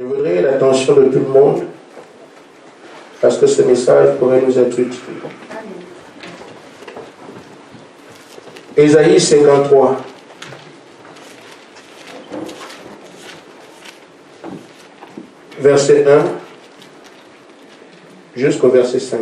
Je voudrais l'attention de tout le monde parce que ce message pourrait nous être utile. Ésaïe 53. Verset 1 jusqu'au verset 5.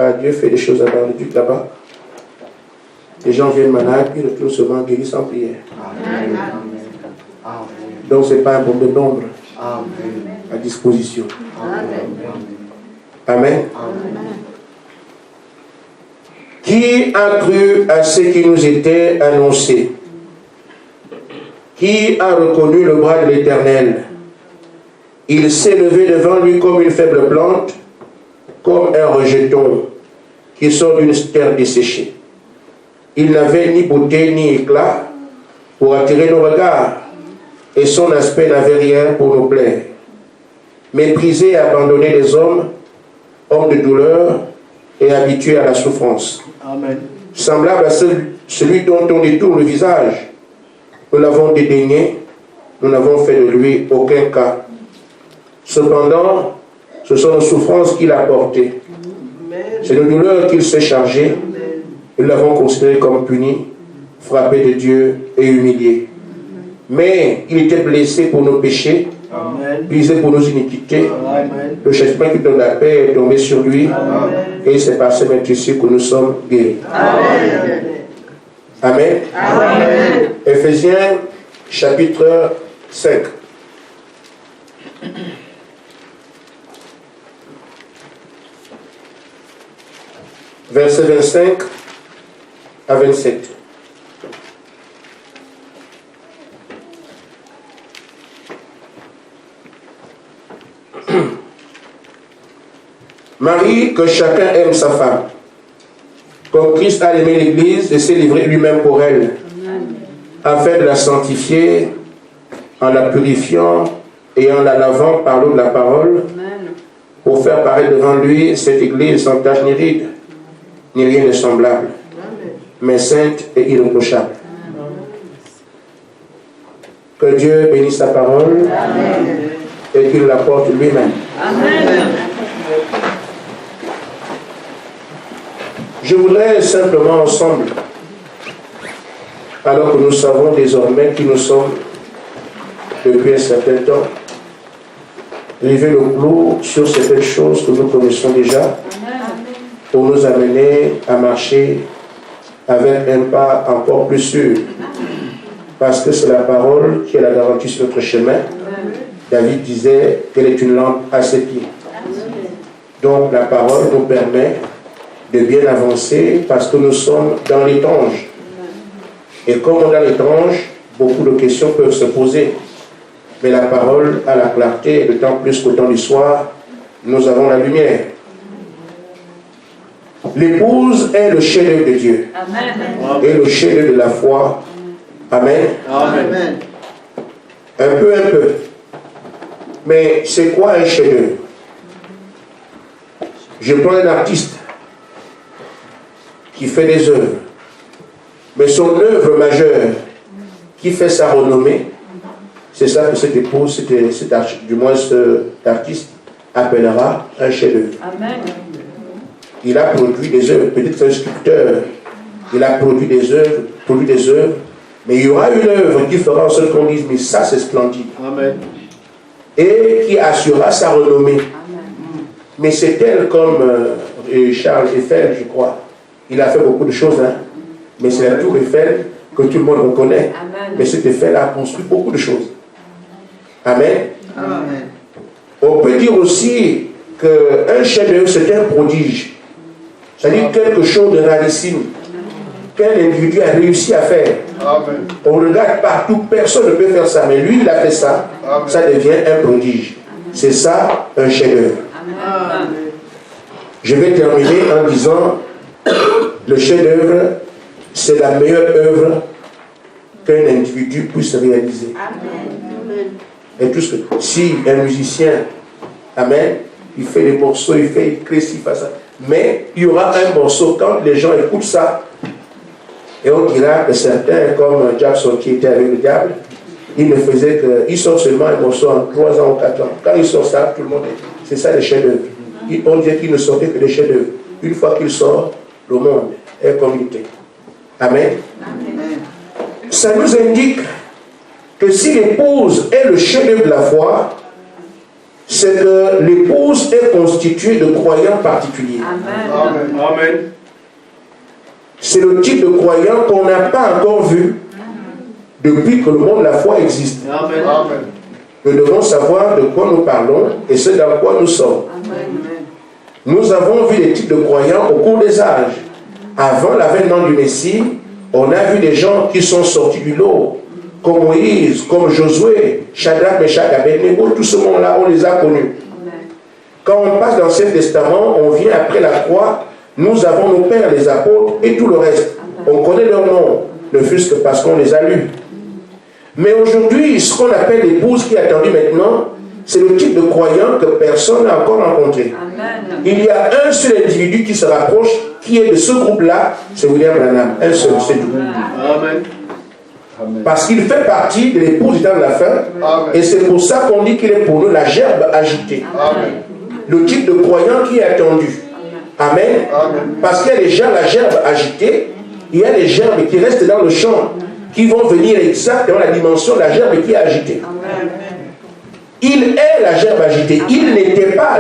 Ah, Dieu fait des choses à Bar-le-Duc là-bas. Les gens viennent malades, ils retournent seulement guéris sans prière. Amen. Donc ce n'est pas un problème de nombre à disposition. Amen. Qui a cru à ce qui nous était annoncé? Qui a reconnu le bras de l'Éternel? Il s'est levé devant lui comme une faible plante, comme un rejeton qui sort d'une terre desséchée. Il n'avait ni beauté ni éclat pour attirer nos regards, et son aspect n'avait rien pour nous plaire. Méprisé et abandonné des hommes, homme de douleur et habitué à la souffrance. Amen. Semblable à celui dont on détourne le visage, nous l'avons dédaigné, nous n'avons fait de lui aucun cas. Cependant, ce sont nos souffrances qu'il a portées. C'est nos douleurs qu'il s'est chargé. Nous l'avons considéré comme puni, frappé de Dieu et humilié. Mais il était blessé pour nos péchés, brisé pour nos iniquités. Amen. Le châtiment qui donne la paix est tombé sur lui. Amen. Et c'est par ce maître ici que nous sommes guéris. Amen. Amen. Amen. Éphésiens chapitre 5. Versets 25 à 27. Marie, que chacun aime sa femme, comme Christ a aimé l'Église et s'est livré lui-même pour elle, afin de la sanctifier en la purifiant et en la lavant par l'eau de la parole, pour faire paraître devant lui cette Église sans tache ni ride, ni rien de semblable, mais sainte et irréprochable. Que Dieu bénisse sa parole. Amen. Et qu'il la porte lui-même. Amen. Je voudrais simplement ensemble, alors que nous savons désormais qui nous sommes depuis un certain temps, lever le clou sur certaines choses que nous connaissons déjà, pour nous amener à marcher avec un pas encore plus sûr. Parce que c'est la parole qui est la garantie sur notre chemin. David disait qu'elle est une lampe à ses pieds. Donc la parole nous permet de bien avancer parce que nous sommes dans l'étrange. Et comme on est dans l'étrange, beaucoup de questions peuvent se poser. Mais la parole a la clarté, et d'autant plus qu'au temps du soir, nous avons la lumière. L'épouse est le chef-d'œuvre de Dieu. Amen. Et le chef-d'œuvre de la foi. Amen. Amen. Un peu. Mais c'est quoi un chef-d'œuvre? Je prends un artiste qui fait des œuvres. Mais son œuvre majeure, qui fait sa renommée, c'est ça que cette épouse, du moins cet artiste, appellera un chef-d'œuvre. Amen. Il a produit des œuvres, peut-être un sculpteur, il a produit des œuvres, mais il y aura une œuvre qui fera en sorte qu'on dise, mais ça c'est splendide. Amen. Et qui assurera sa renommée. Amen. Mais c'est elle comme Charles Eiffel, je crois. Il a fait beaucoup de choses, hein? Mais c'est la tour Eiffel que tout le monde reconnaît. Amen. Mais cet Eiffel a construit beaucoup de choses. Amen. Amen. On peut dire aussi qu'un chef-d'œuvre, c'est un prodige. C'est-à-dire quelque chose de rarissime qu'un individu a réussi à faire. Amen. On regarde partout, personne ne peut faire ça, mais lui, il a fait ça. Amen. Ça devient un prodige. C'est ça, un chef-d'œuvre. Je vais terminer en disant, le chef-d'œuvre, c'est la meilleure œuvre qu'un individu puisse réaliser. Amen. Et tout ce que, si un musicien Amen. Il fait des morceaux, il crée ci, il fait ça. Mais il y aura un morceau, quand les gens écoutent ça, et on dira que certains, comme Jackson qui était avec le diable, il ne faisait que, il sort seulement un morceau en 3 ans ou 4 ans. Quand il sort ça, tout le monde dit, c'est ça les chefs-d'œuvre. On disait qu'il ne sortait que des chefs-d'œuvre. Une fois qu'il sort, le monde est comme il était. Amen. Amen. Ça nous indique que si l'épouse est le chef-d'œuvre de la foi, c'est que l'épouse est constituée de croyants particuliers. Amen. Amen. C'est le type de croyant qu'on n'a pas encore vu depuis que le monde de la foi existe. Amen. Nous devons savoir de quoi nous parlons et ce dans quoi nous sommes. Amen. Nous avons vu des types de croyants au cours des âges. Avant l'avènement du Messie, on a vu des gens qui sont sortis du lot, comme Moïse, comme Josué, Shadrach, Meshach, Abednego, tout ce monde-là, on les a connus. Quand on passe dans l'Ancien Testament, on vient après la croix, nous avons nos pères, les apôtres et tout le reste. On connaît leurs noms, ne fût-ce que parce qu'on les a lus. Mais aujourd'hui, ce qu'on appelle l'épouse qui est attendue maintenant, c'est le type de croyant que personne n'a encore rencontré. Amen. Il y a un seul individu qui se rapproche, qui est de ce groupe-là, c'est William Branham. Un seul, c'est tout. Amen. Parce qu'il fait partie de l'épouse du temps de la fin, et c'est pour ça qu'on dit qu'il est pour nous la gerbe agitée. Amen. Le type de croyant qui est attendu. Amen. Parce qu'il y a déjà la gerbe agitée, il y a les gerbes qui restent dans le champ, qui vont venir exactement la dimension de la gerbe qui est agitée. Amen. Il est la gerbe agitée. Il n'était pas,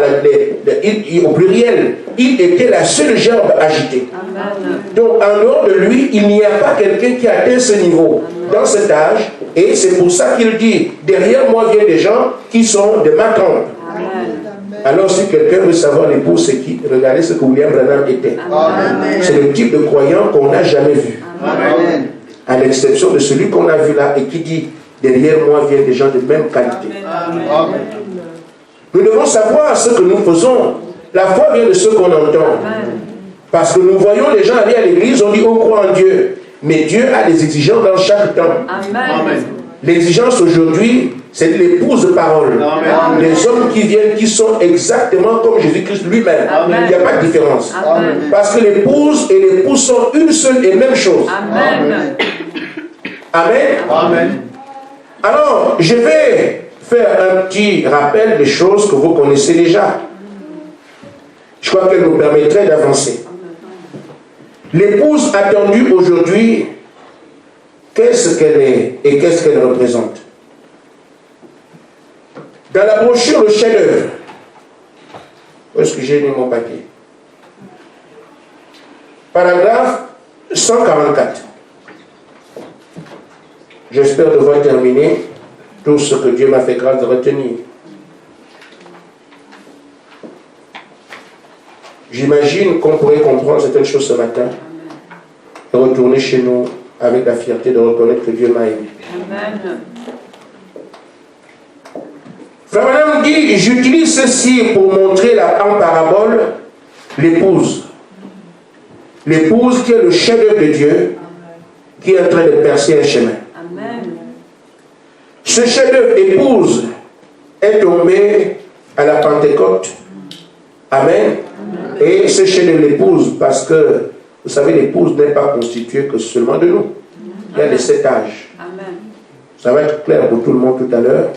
au pluriel, il était la seule gerbe agitée. Amen. Donc, en dehors de lui, il n'y a pas quelqu'un qui a atteint ce niveau dans cet âge. Et c'est pour ça qu'il dit, derrière moi viennent des gens qui sont de ma trempe. Alors, si quelqu'un veut savoir l'épouse, c'est qui? Regardez ce que William Branham était. C'est le type de croyant qu'on n'a jamais vu. Amen. À l'exception de celui qu'on a vu là et qui dit, derrière moi viennent des gens de même qualité. Amen. Nous devons savoir ce que nous faisons. La foi vient de ce qu'on entend. Parce que nous voyons les gens aller à l'église, on dit on croit en Dieu. Mais Dieu a des exigences dans chaque temps. Amen. L'exigence aujourd'hui, c'est de l'épouse de parole. Amen. Les hommes qui viennent, qui sont exactement comme Jésus-Christ lui-même. Amen. Il n'y a pas de différence. Amen. Parce que l'épouse et l'épouse sont une seule et même chose. Amen. Amen. Amen. Alors, je vais faire un petit rappel des choses que vous connaissez déjà. Je crois qu'elle nous permettrait d'avancer. L'épouse attendue aujourd'hui, qu'est-ce qu'elle est et qu'est-ce qu'elle représente? Dans la brochure Le chef-d'œuvre, où est-ce que j'ai mis mon papier? Paragraphe 144. J'espère devoir terminer tout ce que Dieu m'a fait grâce de retenir. J'imagine qu'on pourrait comprendre certaines choses ce matin et retourner chez nous avec la fierté de reconnaître que Dieu m'a aimé. Amen. Frère Branham dit, j'utilise ceci pour montrer en parabole l'épouse. L'épouse qui est le chef-d'œuvre de Dieu, qui est en train de percer un chemin. Amen. Ce chef-d'œuvre épouse est tombé à la Pentecôte. Amen. Et ce chef-d'œuvre l'épouse, parce que, vous savez, l'épouse n'est pas constituée que seulement de nous. Il y a les 7 âges. Amen. Ça va être clair pour tout le monde tout à l'heure,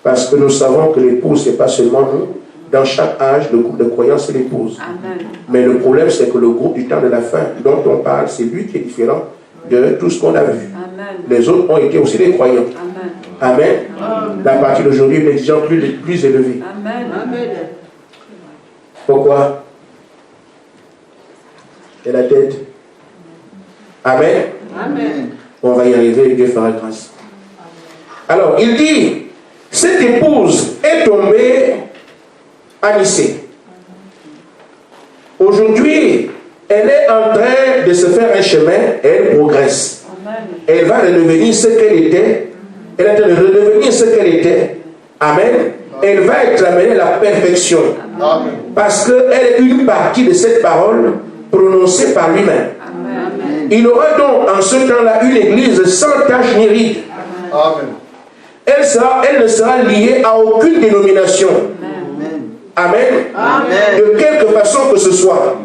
parce que nous savons que l'épouse, ce n'est pas seulement nous. Dans chaque âge, le groupe de croyants, c'est l'épouse. Amen. Mais le problème, c'est que le groupe du temps de la fin, dont on parle, c'est lui qui est différent de tout ce qu'on a vu. Amen. Les autres ont été aussi des croyants. Amen. Amen. À partir d'aujourd'hui, une exigence plus élevée. Amen. Amen. Pourquoi? Et la tête. Amen. Amen. On va y arriver et Dieu fera grâce. Alors, il dit, cette épouse est tombée à Nicée. Aujourd'hui, elle est en train de se faire un chemin et elle progresse. Amen. Elle va redevenir ce qu'elle était. Elle est en train de redevenir ce qu'elle était. Amen. Elle va être amenée à la perfection. Amen. Parce qu'elle est une partie de cette parole prononcée par lui-même. Amen. Il aura donc en ce temps-là une église sans tache ni ride. Amen. Elle ne sera liée à aucune dénomination. Amen. Amen. Amen. De quelque façon que ce soit.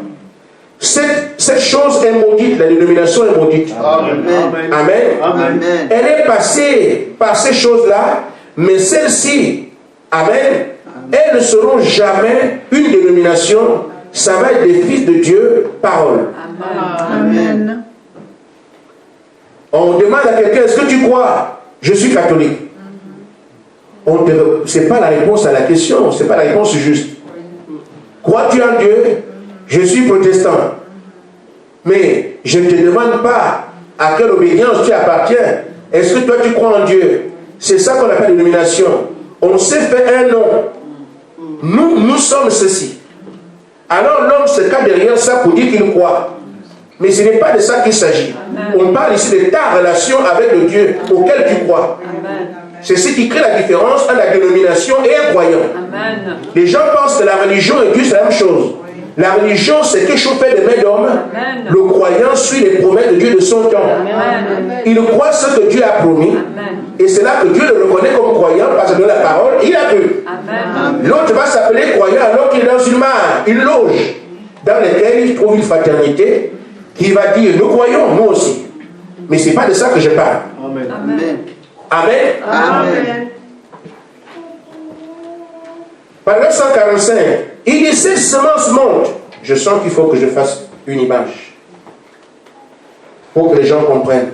Cette chose est maudite, la dénomination est maudite. Amen. Amen. Amen. Elle est passée par ces choses-là, mais celles-ci, amen, elles ne seront jamais une dénomination. Ça va être des fils de Dieu, parole. Amen. On demande à quelqu'un, est-ce que tu crois? Je suis catholique. Ce n'est pas la réponse à la question, ce n'est pas la réponse juste. Crois-tu en Dieu? Je suis protestant. Mais je ne te demande pas à quelle obédience tu appartiens. Est-ce que toi tu crois en Dieu? C'est ça qu'on appelle l'illumination. On s'est fait un nom. Nous sommes ceci. Alors l'homme se cache derrière ça pour dire qu'il croit. Mais ce n'est pas de ça qu'il s'agit. On parle ici de ta relation avec le Dieu auquel tu crois. C'est ce qui crée la différence entre la dénomination et un croyant. Amen. Les gens pensent que la religion et Dieu c'est la même chose. La religion c'est quelque chose fait de main d'homme. Le croyant suit les promesses de Dieu de son temps. Amen. Il croit ce que Dieu a promis. Amen. Et c'est là que Dieu le reconnaît comme croyant parce que de la parole, il a cru. L'autre va s'appeler croyant alors qu'il est dans une mare, une loge, dans laquelle il trouve une fraternité qui va dire nous croyons, nous aussi. Mais ce n'est pas de ça que je parle. Amen. Amen. Amen. Paragraphe 145. Il dit ces semences montent. Je sens qu'il faut que je fasse une image pour que les gens comprennent.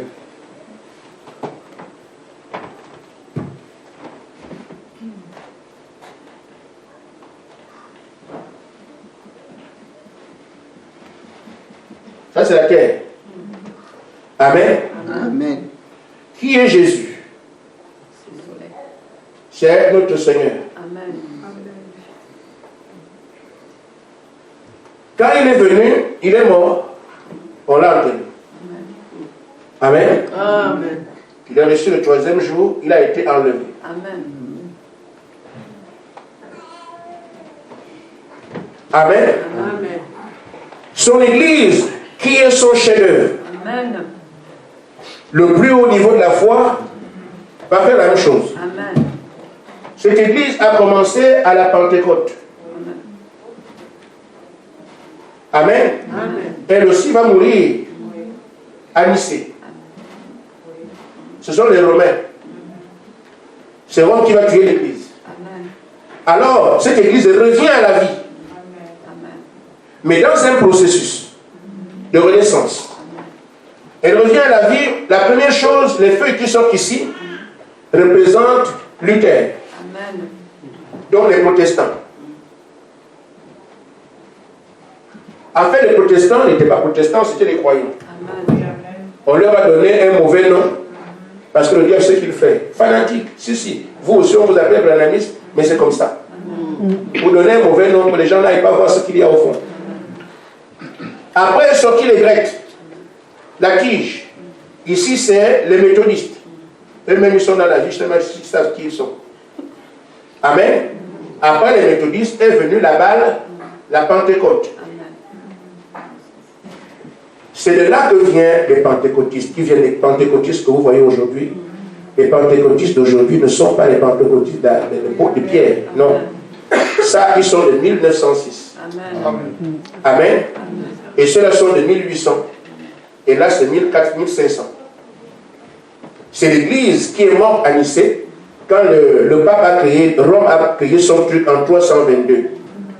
Ça c'est la terre. Amen. Amen. Qui est Jésus? C'est notre Seigneur. Amen. Quand il est venu, il est mort. On l'a enterré. Amen. Amen. Il est reçu le 3e jour, il a été enlevé. Amen. Amen. Amen. Son église, qui est son chef-d'œuvre? Amen. Le plus haut niveau de la foi va faire la même chose. Amen. Cette église a commencé à la Pentecôte. Amen. Amen. Elle aussi va mourir à Nicée. Ce sont les Romains. C'est Rome qui va tuer l'église. Alors, cette église revient à la vie. Mais dans un processus de renaissance. Elle revient à la vie. La première chose, les feuilles qui sortent ici représentent Luther. Donc les protestants. En fait, les protestants n'étaient pas protestants, c'était les croyants. On leur a donné un mauvais nom parce que le diable sait ce qu'il fait. Fanatique, si. Vous aussi, on vous appelle branamiste, mais c'est comme ça. Vous donnez un mauvais nom, que les gens n'aillent pas voir ce qu'il y a au fond. Après, sorti les Grecs, la tige. Ici, c'est les méthodistes. Eux-mêmes, ils sont dans la vie, je ne sais pas s'ils savent qui ils sont. Amen. Après les méthodistes est venue la balle, la Pentecôte. C'est de là que viennent les pentecôtistes, qui viennent les pentecôtistes que vous voyez aujourd'hui. Les pentecôtistes d'aujourd'hui ne sont pas les pentecôtistes de l'époque de Pierre, non. Ça, ils sont de 1906. Amen. Amen. Et ceux-là sont de 1800. Et là, c'est 1500. C'est l'église qui est morte à Nicée quand le pape a créé, Rome a créé son truc en 322.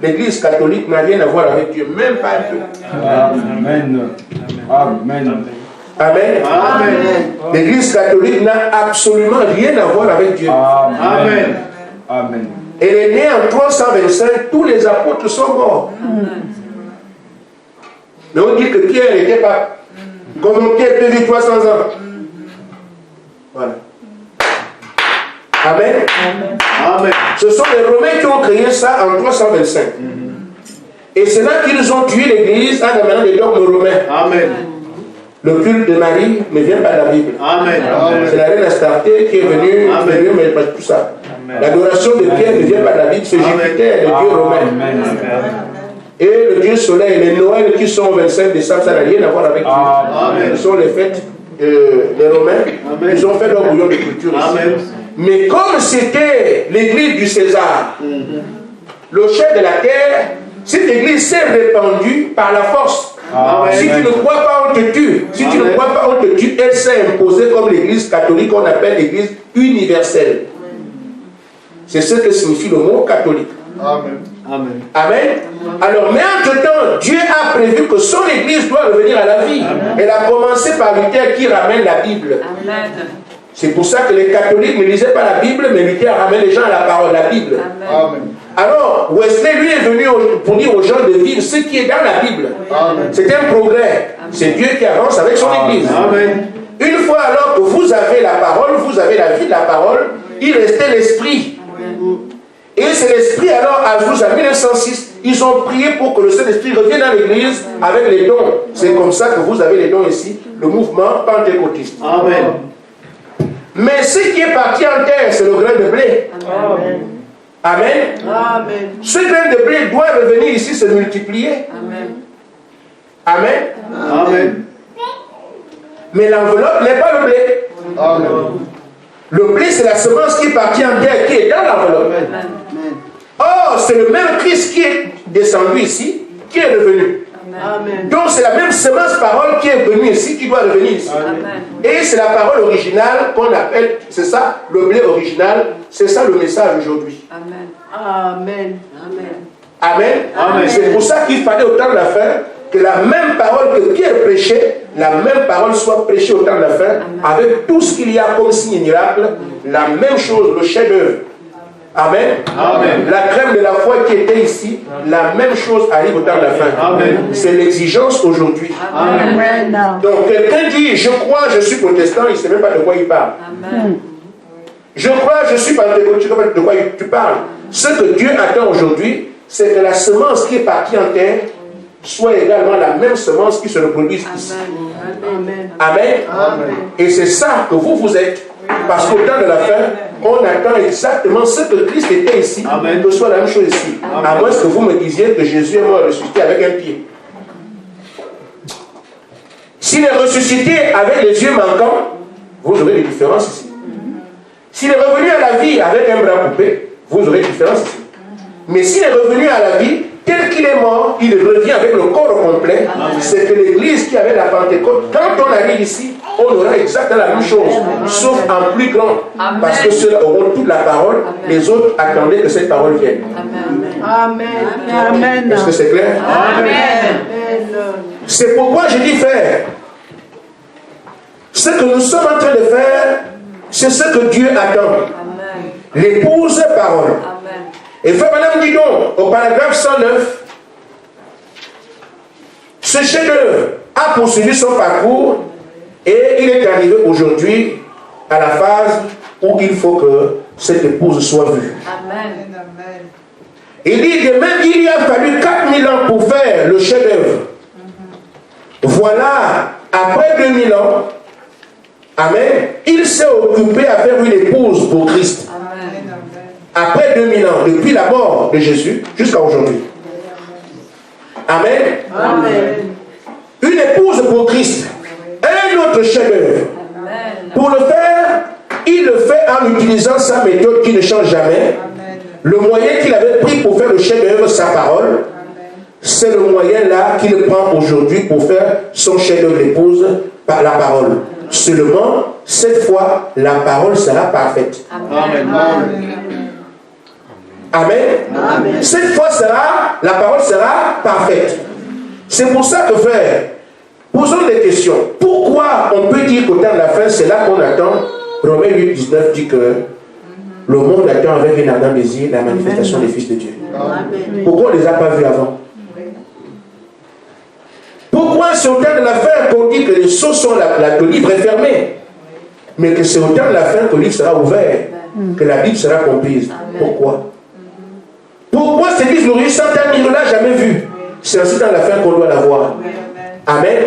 L'église catholique n'a rien à voir avec Dieu, même pas un peu. Amen. Amen. Amen. Amen. L'église catholique n'a absolument rien à voir avec Dieu. Amen. Amen. Elle est née en 325, tous les apôtres sont morts. Mais on dit que Pierre n'était pas. Comment Pierre peut vivre 300 ans? Voilà. Amen. Amen. Ce sont les Romains qui ont créé ça en 325. Et c'est là qu'ils ont tué l'église en amenant les dogmes romains. Amen. Le culte de Marie ne vient pas de la Bible. Amen. C'est la reine Astarté qui est venue, mais pas tout ça. L'adoration de Pierre ne vient pas de la Bible, c'est Jupiter, le dieu romain. Et le dieu soleil, les Noël qui sont au 25 décembre, ça n'a rien à voir avec Dieu. Ce sont les fêtes des Romains. Ils ont fait leur bouillon de culture ici. Mais comme c'était l'église du César, le chef de la terre, cette église s'est répandue par la force. Amen. Si tu ne crois pas, on te tue. Si tu ne crois pas, on te tue. Elle s'est imposée comme l'église catholique qu'on appelle l'église universelle. C'est ce que signifie le mot catholique. Amen. Amen. Amen. Alors, mais entre-temps, Dieu a prévu que son église doit revenir à la vie. Elle a commencé par Luther qui ramène la Bible. Amen. C'est pour ça que les catholiques ne lisaient pas la Bible, mais Luther ramène les gens à la parole, la Bible. Amen. Alors, Wesley, lui, est venu pour dire aux gens de vivre ce qui est dans la Bible. Amen. C'est un progrès. C'est Dieu qui avance avec son église. Amen. Une fois alors que vous avez la parole, vous avez la vie de la parole, il restait l'esprit. Et c'est l'esprit alors, à vous, en 1906, ils ont prié pour que le Saint-Esprit revienne dans l'église avec les dons. C'est comme ça que vous avez les dons ici, le mouvement pentecôtiste. Amen. Mais ce qui est parti en terre, c'est le grain de blé. Amen. Amen. Amen. Ce grain de blé doit revenir ici se multiplier. Amen. Amen. Amen. Mais l'enveloppe n'est pas le blé. Amen. Le blé, c'est la semence qui est partie en terre, qui est dans l'enveloppe. Amen. Or, c'est le même Christ qui est descendu ici, qui est revenu. Amen. Donc, c'est la même semence parole qui est venue ici, qui doit revenir ici. Amen. Et c'est la parole originale qu'on appelle, c'est ça, le blé original, c'est ça le message aujourd'hui. Amen. Amen. Amen. Amen. C'est pour ça qu'il fallait au temps de la fin que la même parole que Pierre prêchait, la même parole soit prêchée au temps de la fin, avec tout ce qu'il y a comme signe miracle, la même chose, le chef-d'œuvre. Amen. Amen. La crème de la foi qui était ici, la même chose arrive au temps de la fin. Amen. C'est l'exigence aujourd'hui. Amen. Donc quelqu'un dit, je crois, je suis protestant, il ne sait même pas de quoi il parle. Amen. Je crois, je suis pentecôtiste, tu ne sais pas de quoi tu parles. Ce que Dieu attend aujourd'hui, c'est que la semence qui est partie en terre soit également la même semence qui se reproduise ici. Amen. Amen. Amen. Et c'est ça que vous êtes. Parce qu'au temps de la fin, on attend exactement ce que Christ était ici, Amen. que ce soit la même chose ici. À moins que vous me disiez que Jésus est mort ressuscité avec un pied. S'il est ressuscité avec les yeux manquants, vous aurez des différences ici. S'il est revenu à la vie avec un bras coupé, vous aurez des différences ici. Mais s'il est revenu à la vie, tel qu'il est mort, il revient avec le corps complet. C'est que l'église qui avait la Pentecôte, quand on arrive ici, on aura exactement la même chose, sauf en plus grand. Amen. Parce que ceux-là auront toute la parole, les autres attendaient que cette parole vienne. Amen. Amen. Est-ce que c'est clair? Amen. C'est pourquoi je dis, frère, ce que nous sommes en train de faire, c'est ce que Dieu attend. Amen. L'épouse parole. Amen. Et frère madame, dis donc, au paragraphe 109, ce chef-d'œuvre a poursuivi son parcours et il est arrivé aujourd'hui à la phase où il faut que cette épouse soit vue. Amen. Il dit que même il y a fallu 4000 ans pour faire le chef-d'œuvre. Voilà, après 2000 ans, amen, il s'est occupé à faire une épouse pour Christ. Amen. Après 2000 ans, depuis la mort de Jésus jusqu'à aujourd'hui. Amen. Amen. Une épouse pour Christ. Un autre chef-d'œuvre. Amen. Pour le faire, il le fait en utilisant sa méthode qui ne change jamais. Le moyen qu'il avait pris pour faire le chef-d'œuvre, sa parole, c'est le moyen là qu'il prend aujourd'hui pour faire son chef-d'œuvre l'épouse par la parole. Seulement, cette fois, la parole sera parfaite. Amen. Amen. Amen. Cette fois, la parole sera parfaite. C'est pour ça que, frère, posons des questions. Pourquoi on peut dire qu'au temps de la fin, c'est là qu'on attend? Romains 8, 19 dit que le monde attend avec un ardent désir la manifestation des fils de Dieu. Amen. Pourquoi on ne les a pas vus avant? Pourquoi c'est au temps de la fin qu'on dit que les sceaux sont le livre est fermé, mais que c'est au temps de la fin que le livre sera ouvert, que la Bible sera comprise? Pourquoi? Pourquoi ces livres glorieux sont tels qu'on ne l'a jamais vu? C'est ainsi dans la fin qu'on doit la voir. Amen.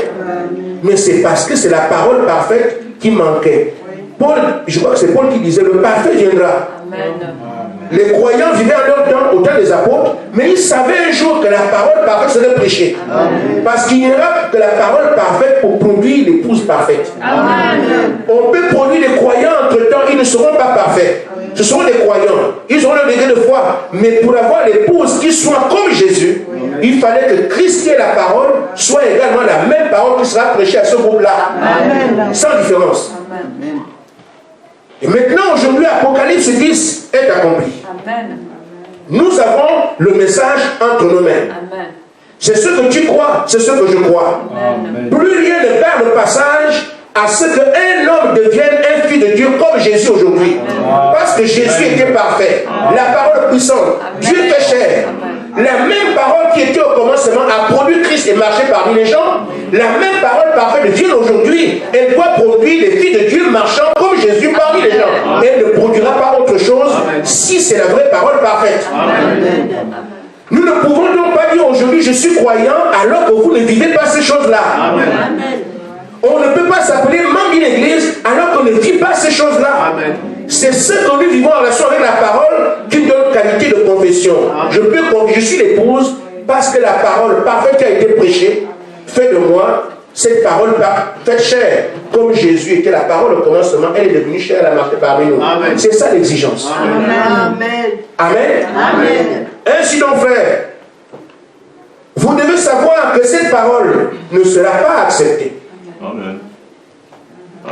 Mais c'est parce que c'est la parole parfaite qui manquait. Paul, je crois que c'est Paul qui disait, le parfait viendra. Amen. Les croyants vivaient en leur temps, au temps des apôtres, mais ils savaient un jour que la parole parfaite serait prêchée. Parce qu'il n'y aura que la parole parfaite pour produire l'épouse parfaite. Amen. On peut produire des croyants entre temps, ils ne seront pas parfaits. Ce seront des croyants. Ils auront leur degré de foi. Mais pour avoir l'épouse qui soit comme Jésus, il fallait que Christ, qui est la parole, soit également la même parole qui sera prêchée à ce groupe-là. Sans différence. Amen. Et maintenant, aujourd'hui, Apocalypse 10 est accompli. Amen. Nous avons le message entre nos mains. Amen. C'est ce que tu crois, c'est ce que je crois. Amen. Plus rien ne perd le passage à ce qu'un homme devienne un fils de Dieu comme Jésus aujourd'hui. Parce que Jésus était parfait. La parole puissante. Dieu fait chair. La même parole qui était au commencement a produit Christ et marché parmi les gens. La même parole parfaite de Dieu aujourd'hui, elle doit produire les filles de Dieu marchant comme Jésus parmi les gens. Elle ne produira pas autre chose si c'est la vraie parole parfaite. Nous ne pouvons donc pas dire aujourd'hui je suis croyant alors que vous ne vivez pas ces choses-là. On ne peut pas s'appeler membre d'une église alors qu'on ne vit pas ces choses-là. C'est ce que nous vivons en relation avec la parole qui nous donne qualité de confession. Je suis l'épouse parce que la parole parfaite qui a été prêchée fait de moi cette parole faite chair. Comme Jésus était la parole au commencement, elle est devenue chair, elle a marché parmi nous. C'est ça l'exigence. Amen. Amen. Amen. Ainsi donc, frère, vous devez savoir que cette parole ne sera pas acceptée. Amen.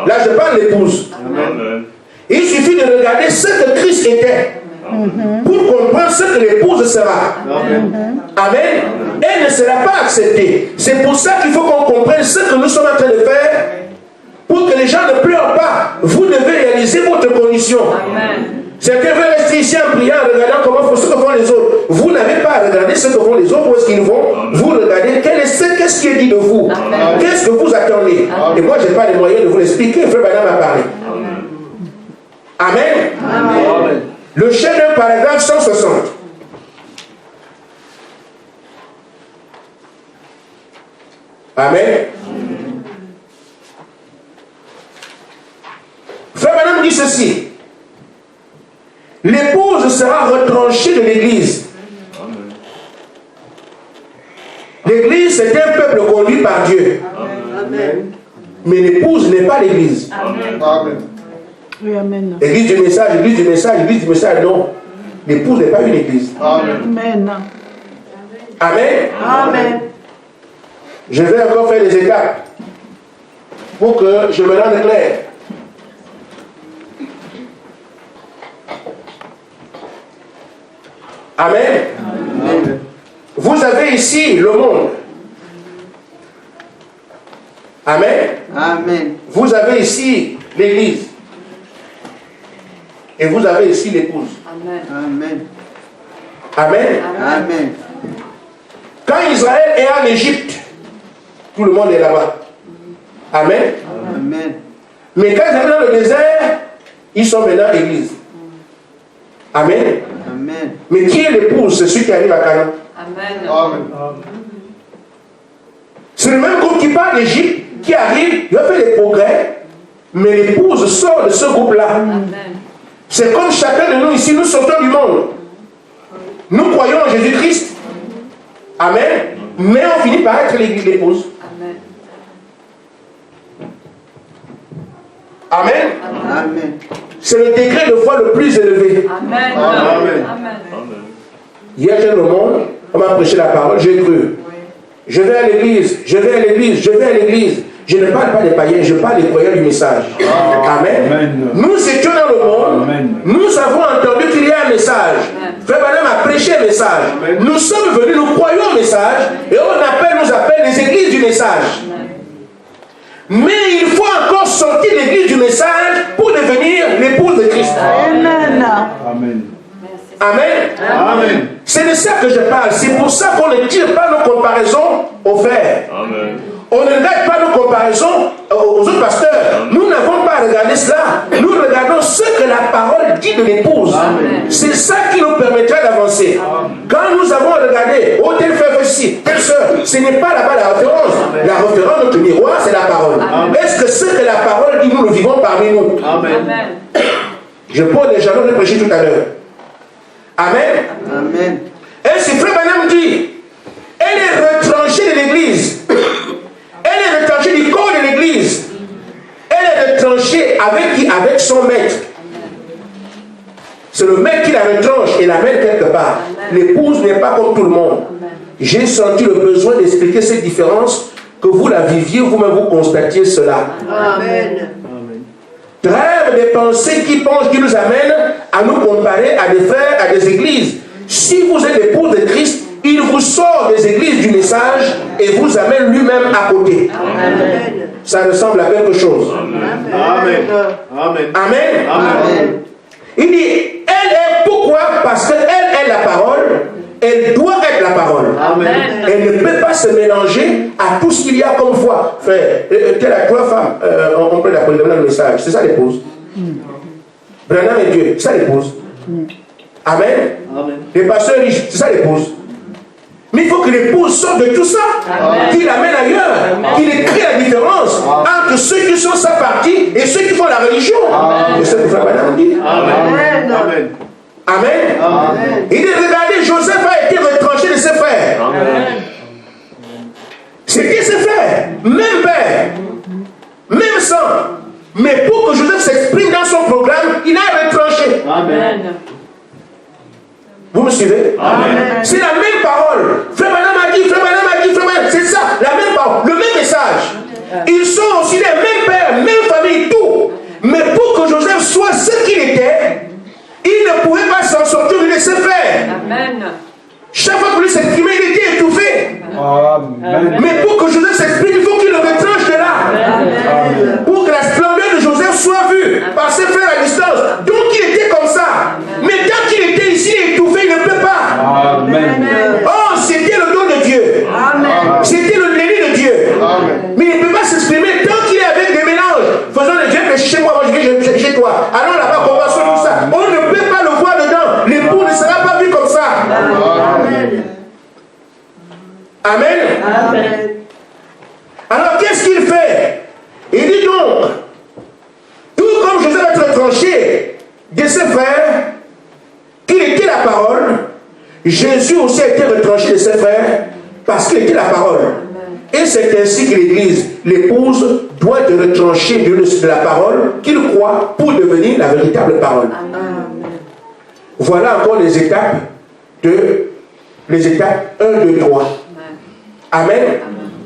Là, je parle de l'épouse. Amen. Il suffit de regarder ce que Christ était pour comprendre ce que l'épouse sera. Amen. Elle ne sera pas acceptée. C'est pour ça qu'il faut qu'on comprenne ce que nous sommes en train de faire pour que les gens ne pleurent pas. Vous devez réaliser votre condition. Certains veulent rester ici en priant, en regardant comment ce que font les autres. Vous n'avez pas à regarder ce que font les autres, où est-ce qu'ils vont. Vous regardez qu'est-ce qui est dit de vous. Qu'est-ce que vous attendez. Et moi, je n'ai pas les moyens de vous l'expliquer. Frère Madame a parlé. Amen. Amen. Le chef d'un paragraphe 160. Amen. Frère Madame dit ceci. L'épouse sera retranchée de l'église. L'église, c'est un peuple conduit par Dieu. Amen. Mais l'épouse n'est pas l'église. Oui, amen. L'église du message, l'église du message, l'église du message, non. L'épouse n'est pas une église. Amen. Amen. Amen. Je vais encore faire des étapes pour que je me rende clair. Amen. Amen. Vous avez ici le monde. Amen. Amen. Vous avez ici l'église. Et vous avez ici l'épouse. Amen. Amen. Amen. Amen. Quand Israël est en Égypte, tout le monde est là-bas. Amen. Amen. Mais quand ils sont dans le désert, ils sont maintenant église. Amen. Amen. Mais qui est l'épouse? C'est celui qui arrive à Canaan. Amen. C'est le même groupe qui part d'Égypte, qui arrive, il va faire des progrès, mais l'épouse sort de ce groupe-là. Amen. C'est comme chacun de nous ici, nous sortons du monde. Nous croyons en Jésus-Christ. Amen. Mais on finit par être l'épouse. Amen. Amen. Amen. C'est le degré de foi le plus élevé. Amen. Amen. Amen. Hier, j'ai le monde, on m'a prêché la parole, j'ai cru. Je vais à l'église, je vais à l'église, je vais à l'église. Je ne parle pas des païens, je parle des croyants du message. Amen. Amen. Nous étions dans le monde, Amen. nous avons entendu qu'il y a un message. Frère Madame a prêché un message. Nous sommes venus, nous croyons au message, et on nous appelle les églises du message. Mais il faut encore sortir de l'église du message pour devenir l'épouse de Christ. Amen. Amen. Amen. Amen. C'est de ça que je parle. C'est pour ça qu'on ne tire pas nos comparaisons aux frères. Amen. On ne regarde pas nos comparaisons aux autres pasteurs. Nous n'avons pas à regarder cela. Nous regardons ce que la parole dit de l'épouse. C'est ça qui nous permettra d'avancer. Quand nous avons regardé, oh tel frère fait ci, telle soeur, ce n'est pas là-bas la référence. La référence, notre miroir, c'est la parole. Est-ce que ce que la parole dit, nous le vivons parmi nous? Amen. Je pose les jalons de prêcher tout à l'heure. Amen. Amen. Ainsi, frère Branham dit, elle est retranchée de l'église. Elle est retranchée du corps de l'église. Elle est retranchée avec qui? Avec son maître. C'est le maître qui la retranche et l'amène quelque part. L'épouse n'est pas comme tout le monde. J'ai senti le besoin d'expliquer cette différence, que vous la viviez, vous-même vous constatiez cela. Amen. Trêve des pensées qui nous amènent à nous comparer à des frères, à des églises. Si vous êtes l'épouse de Christ, il vous sort des églises du message et vous amène lui-même à côté. Amen. Ça ressemble à quelque chose. Amen. Amen. Amen. Amen. Il dit, elle est pourquoi? Parce qu'elle est la parole, elle doit être la parole. Amen. Elle ne peut pas se mélanger à tout ce qu'il y a comme foi. Frère, telle à trois femmes, on peut l'appeler dans le message. C'est ça l'épouse. Branham et Dieu, c'est ça l'épouse. Amen. Amen. Les pasteurs riches, c'est ça l'épouse. Mais il faut que l'épouse sorte de tout ça, qu'il l'amène ailleurs, qu'il écrit la différence entre ceux qui sont sa partie et ceux qui font la religion. Et c'est ce que Frère Branham dit. Amen. Amen. Amen. Amen. Il dit, regardez, Joseph a été retranché de ses frères. Amen. C'était ses frères, même père, même sang. Mais pour que Joseph s'exprime dans son programme, il a retranché. Amen. Vous me suivez? Amen. C'est la même parole. Frère Branham a dit, Frère Branham a dit, Frère Branham, c'est ça, la même parole, le même message. Ils sont aussi les mêmes pères, même famille, tout. Mais pour que Joseph soit ce qu'il était, il ne pouvait pas s'en sortir de ses frères. Amen. Chaque fois que lui s'exprimait, il était étouffé. Amen. Mais pour que Joseph s'exprime, il faut qu'il le retranche de là. Amen. Pour que la splendeur de Joseph soit vue par ses frères à distance. Donc il était comme ça. Mais tant qu'il était ici, il est étouffé, il ne peut pas. Amen. Oh, c'était le don de Dieu. C'était le l'élu de Dieu. Mais il ne peut pas s'exprimer tant qu'il est avec des mélanges. Faisons le Dieu, mais chez moi, moi je vais chez toi. Allons là-bas, conversons tout ça. On ne peut pas le voir dedans. L'époux ne sera pas vu comme ça. Amen. Amen. Alors qu'est-ce qu'il fait? Il dit donc, tout comme Joseph va être retranché de ses frères, qu'il était la parole, Jésus aussi a été retranché de ses frères parce qu'il était la parole. Et c'est ainsi que l'Église, l'épouse, doit être retranchée de la parole qu'il croit pour devenir la véritable parole. Voilà encore les étapes 1, 2, 3. Amen.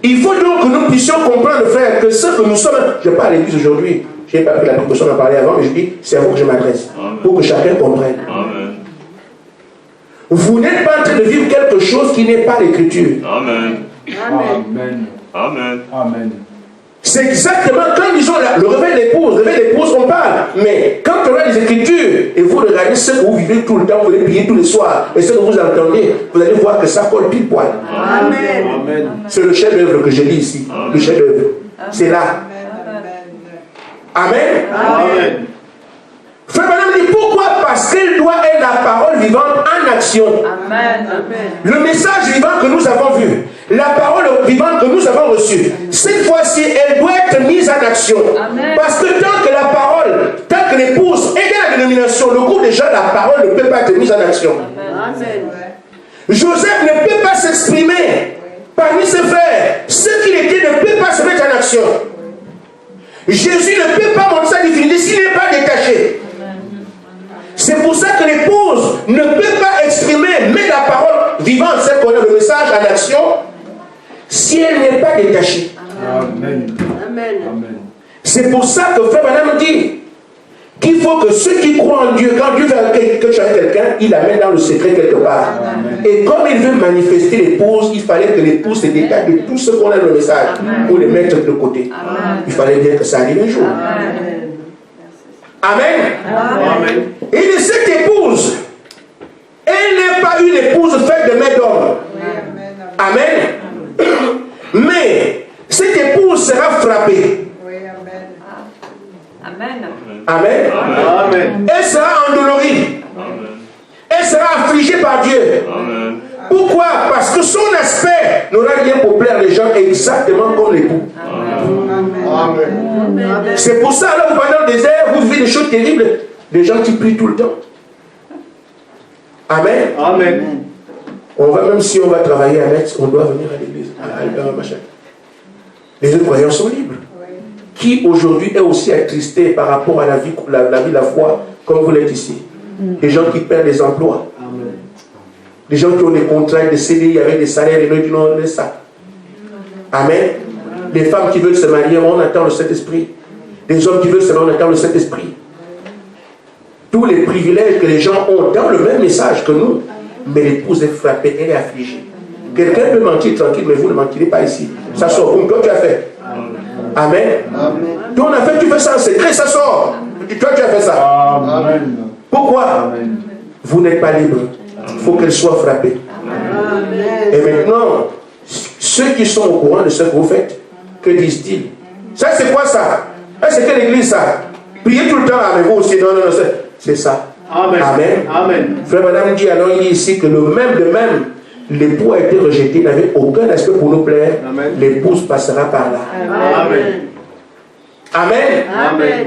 Il faut donc que nous puissions comprendre, frère, que ce que nous sommes... Je parle à l'église aujourd'hui. Je n'ai pas pris la précaution d'en parler avant, mais je dis, c'est à vous que je m'adresse. Pour que chacun comprenne. Amen. Vous n'êtes pas en train de vivre quelque chose qui n'est pas l'écriture. Amen. Amen. Amen. Amen. C'est exactement quand disons le réveil d'épouse, on parle. Mais quand on a les écritures et vous regardez ce que vous vivez tout le temps, vous les priez tous les soirs, et ce que vous entendez, vous allez voir que ça colle pile poil. Amen. Amen. C'est le chef-d'œuvre que je lis ici. Le chef-d'œuvre. C'est là. Amen. Amen. Frère Branham dit pourquoi? Parce qu'elle doit être la parole vivante en action. Amen. Le message vivant que nous avons vu, la parole vivante que nous avons reçue, cette fois-ci, elle doit être mise en action. Amen. Parce que tant que la parole, tant que l'épouse est dans la dénomination, le groupe des gens, la parole ne peut pas être mise en action. Amen. Joseph ne peut pas s'exprimer parmi ses frères. Ce qu'il était ne peut pas se mettre en action. Jésus ne peut pas montrer sa divinité s'il n'est pas détaché. C'est pour ça que l'épouse ne peut pas exprimer, mais la parole vivante, celle qu'on a le message en action, si elle n'est pas détachée. Amen. Amen. Amen. C'est pour ça que Frère Branham dit qu'il faut que ceux qui croient en Dieu, quand Dieu veut quelque chose à quelqu'un, il l'amène dans le secret quelque part. Amen. Et comme il veut manifester l'épouse, il fallait que l'épouse se détache de tout ce qu'on a dans le message pour les mettre de côté. Amen. Il fallait bien que ça arrive un jour. Amen. Amen. Et de cette épouse, elle n'est pas une épouse faite de main d'homme. Amen. Mais cette épouse sera frappée. Amen. Amen. Amen. Elle sera endolorie. Elle sera affligée par Dieu. Amen. Pourquoi? Parce que son aspect n'aura rien pour plaire les gens exactement comme l'époux. Amen. C'est pour ça, là, vous parlez dans le désert, vous vivez des choses terribles. Des gens qui prient tout le temps. Amen. Amen. On va, même si on va travailler à Metz, on doit venir à l'église. Les autres croyants sont libres. Qui aujourd'hui est aussi attristé par rapport à la vie, la foi, comme vous l'êtes ici. Des gens qui perdent des emplois. Des gens qui ont des contrats de CDI avec des salaires et d'autres qui n'ont pas ça. Amen. Des femmes qui veulent se marier, on attend le Saint-Esprit. Des hommes qui veulent se marier, on attend le Saint-Esprit. Tous les privilèges que les gens ont dans le même message que nous. Mais l'épouse est frappée, elle est affligée. Quelqu'un peut mentir tranquille, mais vous ne mentirez pas ici. Ça sort. Comme toi tu as fait. Amen. Toi on a fait, tu fais ça en secret, ça sort. Toi tu as fait ça. Amen. Pourquoi? Amen. Vous n'êtes pas libre. Il faut qu'elle soit frappée. Amen. Et maintenant, ceux qui sont au courant de ce que vous faites, que disent-ils? Ça c'est quoi ça? C'est quelle église ça? Priez tout le temps avec vous aussi. Non, c'est ça. Amen. Amen. Amen. Frère Madame dit alors, il dit ici que le même de même, l'époux a été rejeté, il n'avait aucun aspect pour nous plaire. Amen. L'épouse passera par là. Amen. Amen. Amen.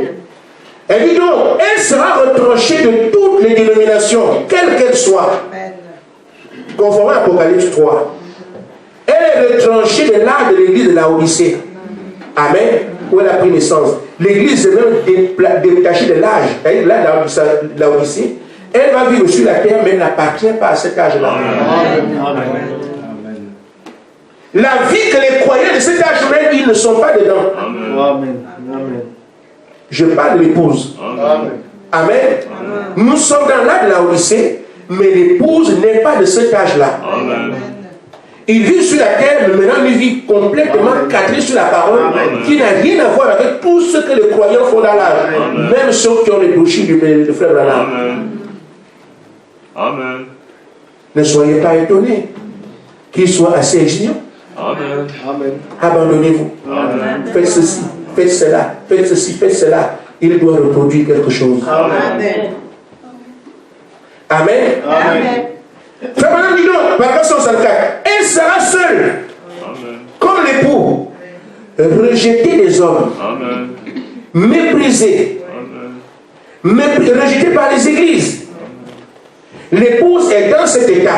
Elle dit donc, elle sera retranchée de toutes les dénominations, quelles qu'elles soient. Conformément à Apocalypse 3. Elle est retranchée de l'art de l'église de Laodicée. Amen. Où elle a pris naissance. L'église est même détachée de l'âge. Là, Laodicée, elle va vivre sur la terre, mais elle n'appartient pas à cet âge-là. La vie que les croyants de cet âge même, ils ne sont pas dedans. Amen. Amen. Je parle de l'épouse. Amen. Amen. Nous sommes dans l'âge de Laodicée, mais l'épouse n'est pas de cet âge-là. Il vit sur la terre, mais maintenant il vit complètement cadré sur la parole, qui n'a rien à voir avec tout ce que les croyants font dans l'âge, même ceux qui ont les douchis du frère Branham. Amen. Ne soyez pas étonnés qu'ils soient assez exigeants. Amen. Amen. Abandonnez-vous. Faites ceci, faites cela, faites ceci, faites cela. Il doit reproduire quelque chose. Amen. Amen. Amen. Frère Branham dit donc, par verset 64, elle sera seule, comme l'époux, rejetée des hommes, Amen. méprisée, rejetée par les églises. L'épouse est dans cet état.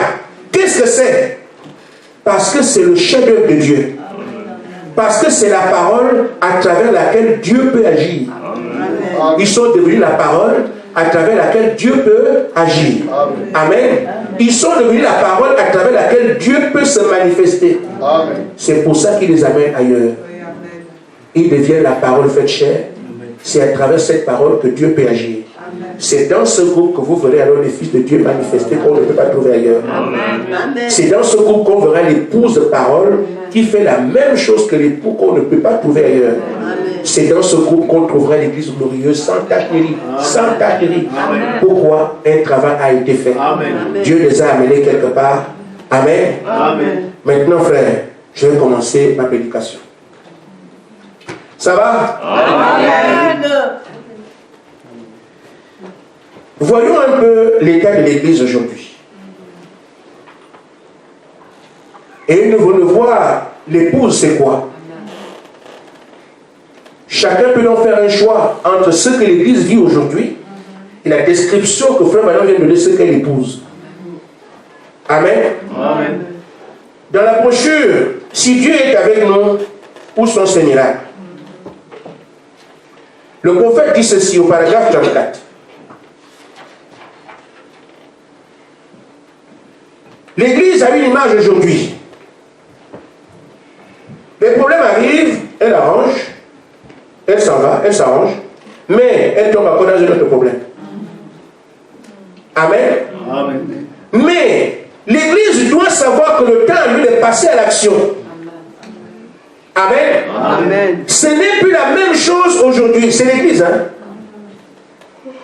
Qu'est-ce que c'est? Parce que c'est le chef-d'œuvre de Dieu. Parce que c'est la parole à travers laquelle Dieu peut agir. Ils sont devenus la parole à travers laquelle Dieu peut agir. Amen. Ils sont devenus la parole à travers laquelle Dieu peut se manifester. C'est pour ça qu'il les amène ailleurs. Ils deviennent la parole faite chair. C'est à travers cette parole que Dieu peut agir. C'est dans ce groupe que vous verrez alors les fils de Dieu manifestés qu'on ne peut pas trouver ailleurs. C'est dans ce groupe qu'on verra l'épouse de parole qui fait la même chose que l'époux qu'on ne peut pas trouver ailleurs. C'est dans ce groupe qu'on trouvera l'église glorieuse sans tacherie. Sans tacherie. Pourquoi? Un travail a été fait. Dieu les a amenés quelque part. Amen. Maintenant, frère, je vais commencer ma prédication. Ça va? Amen. Voyons un peu l'état de l'église aujourd'hui. Et nous voulons voir l'épouse, c'est quoi? Chacun peut donc faire un choix entre ce que l'église vit aujourd'hui et la description que Frère Branham vient de donner de ce qu'est l'épouse. Amen. Amen. Dans la brochure, si Dieu est avec nous, où sont ses miracles? Le prophète dit ceci au paragraphe 34. L'église a une image aujourd'hui. Les problèmes arrivent, elle arrange, elle s'en va, elle s'arrange, mais elle tombe encore dans un autre problème. Amen. Amen. Mais l'église doit savoir que le temps, lui, est passé à l'action. Amen. Amen. Ce n'est plus la même chose aujourd'hui. C'est l'église, hein.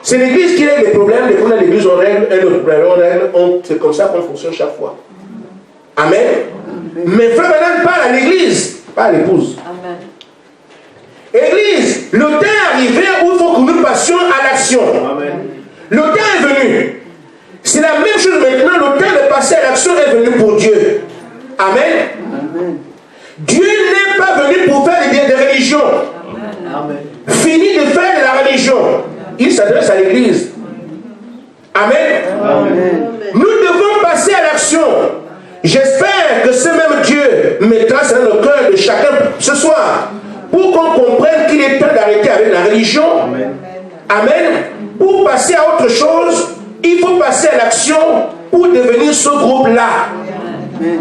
C'est l'église qui règle les problèmes. Les problèmes de l'église, on règle un autre problème. On règle, c'est comme ça qu'on fonctionne chaque fois. Amen. Mais Frère Branham parle à l'église, pas à l'épouse. Église, le temps est arrivé où il faut que nous passions à l'action. Le temps est venu. C'est la même chose maintenant. Le temps de passer à l'action est venu pour Dieu. Amen. Dieu n'est pas venu pour faire des religions. Fini de faire de la religion. Il s'adresse à l'église. Amen. Nous devons passer à l'action. J'espère que ce même Dieu mettra ça dans le cœur de chacun ce soir pour qu'on comprenne qu'il est temps d'arrêter avec la religion. Amen. Pour passer à autre chose Il faut passer à l'action pour devenir ce groupe-là. Amen.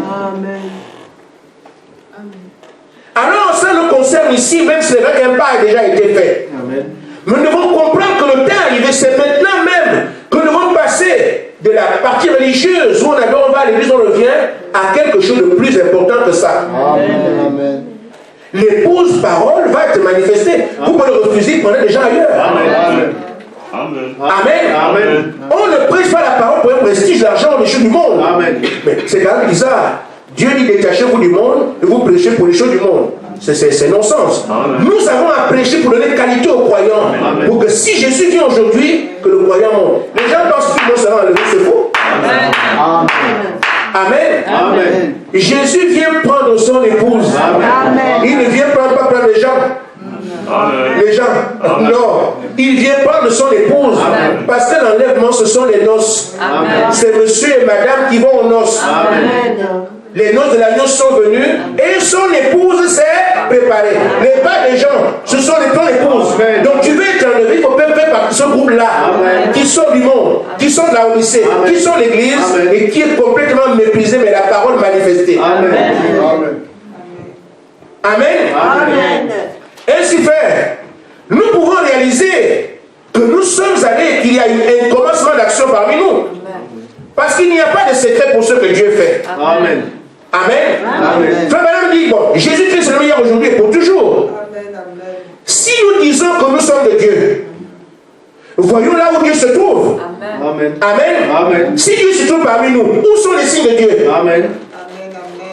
Alors, ça nous concerne ici, même si c'est vrai qu'un pas a déjà été fait. Amen. Nous devons comprendre que le temps est arrivé, c'est maintenant même que nous devons passer de la partie religieuse où on va à l'église, on revient, à quelque chose de plus important que ça. Amen. L'épouse parole va être manifestée. Vous pouvez le refuser, prenez des gens ailleurs. Amen. Amen. Amen. On ne prêche pas la parole pour un prestige, l'argent, les choses du monde. Amen. Mais c'est quand même bizarre. Dieu dit détachez-vous du monde et vous prêchez pour les choses du monde. C'est non-sens. Nous avons à prêcher pour donner qualité aux croyants. Amen. Pour que si Jésus vient aujourd'hui, que le croyant monte. Les gens pensent que le monde sera enlevé, c'est faux. Amen. Amen. Amen. Jésus vient prendre son épouse. Amen. Il ne vient pas prendre les gens. Les gens. Non. Il vient prendre son épouse. Amen. Parce que l'enlèvement, ce sont les noces. Amen. C'est monsieur et madame qui vont aux noces. Amen. Les noces de l'agneau sont venues et son épouse s'est préparée. Les pas des gens, ce sont les ton épouse. Amen. Donc tu veux être enlevé, il faut faire partie de ce groupe-là, Amen. qui sont du monde, qui sont de la Odyssée, Amen. qui sont l'église Amen. et qui est complètement méprisée, mais la parole manifestée. Amen. Amen. Amen. Amen. Ainsi fait, nous pouvons réaliser que nous sommes allés, qu'il y a un commencement d'action parmi nous. Parce qu'il n'y a pas de secret pour ce que Dieu fait. Amen. Amen. Amen. Frère Madame dit, bon, Jésus-Christ est le meilleur aujourd'hui et pour toujours. Si nous disons que nous sommes de Dieu, voyons là où Dieu se trouve. Amen. Amen. Amen. Si Dieu se trouve parmi nous, où sont les signes de Dieu? Amen.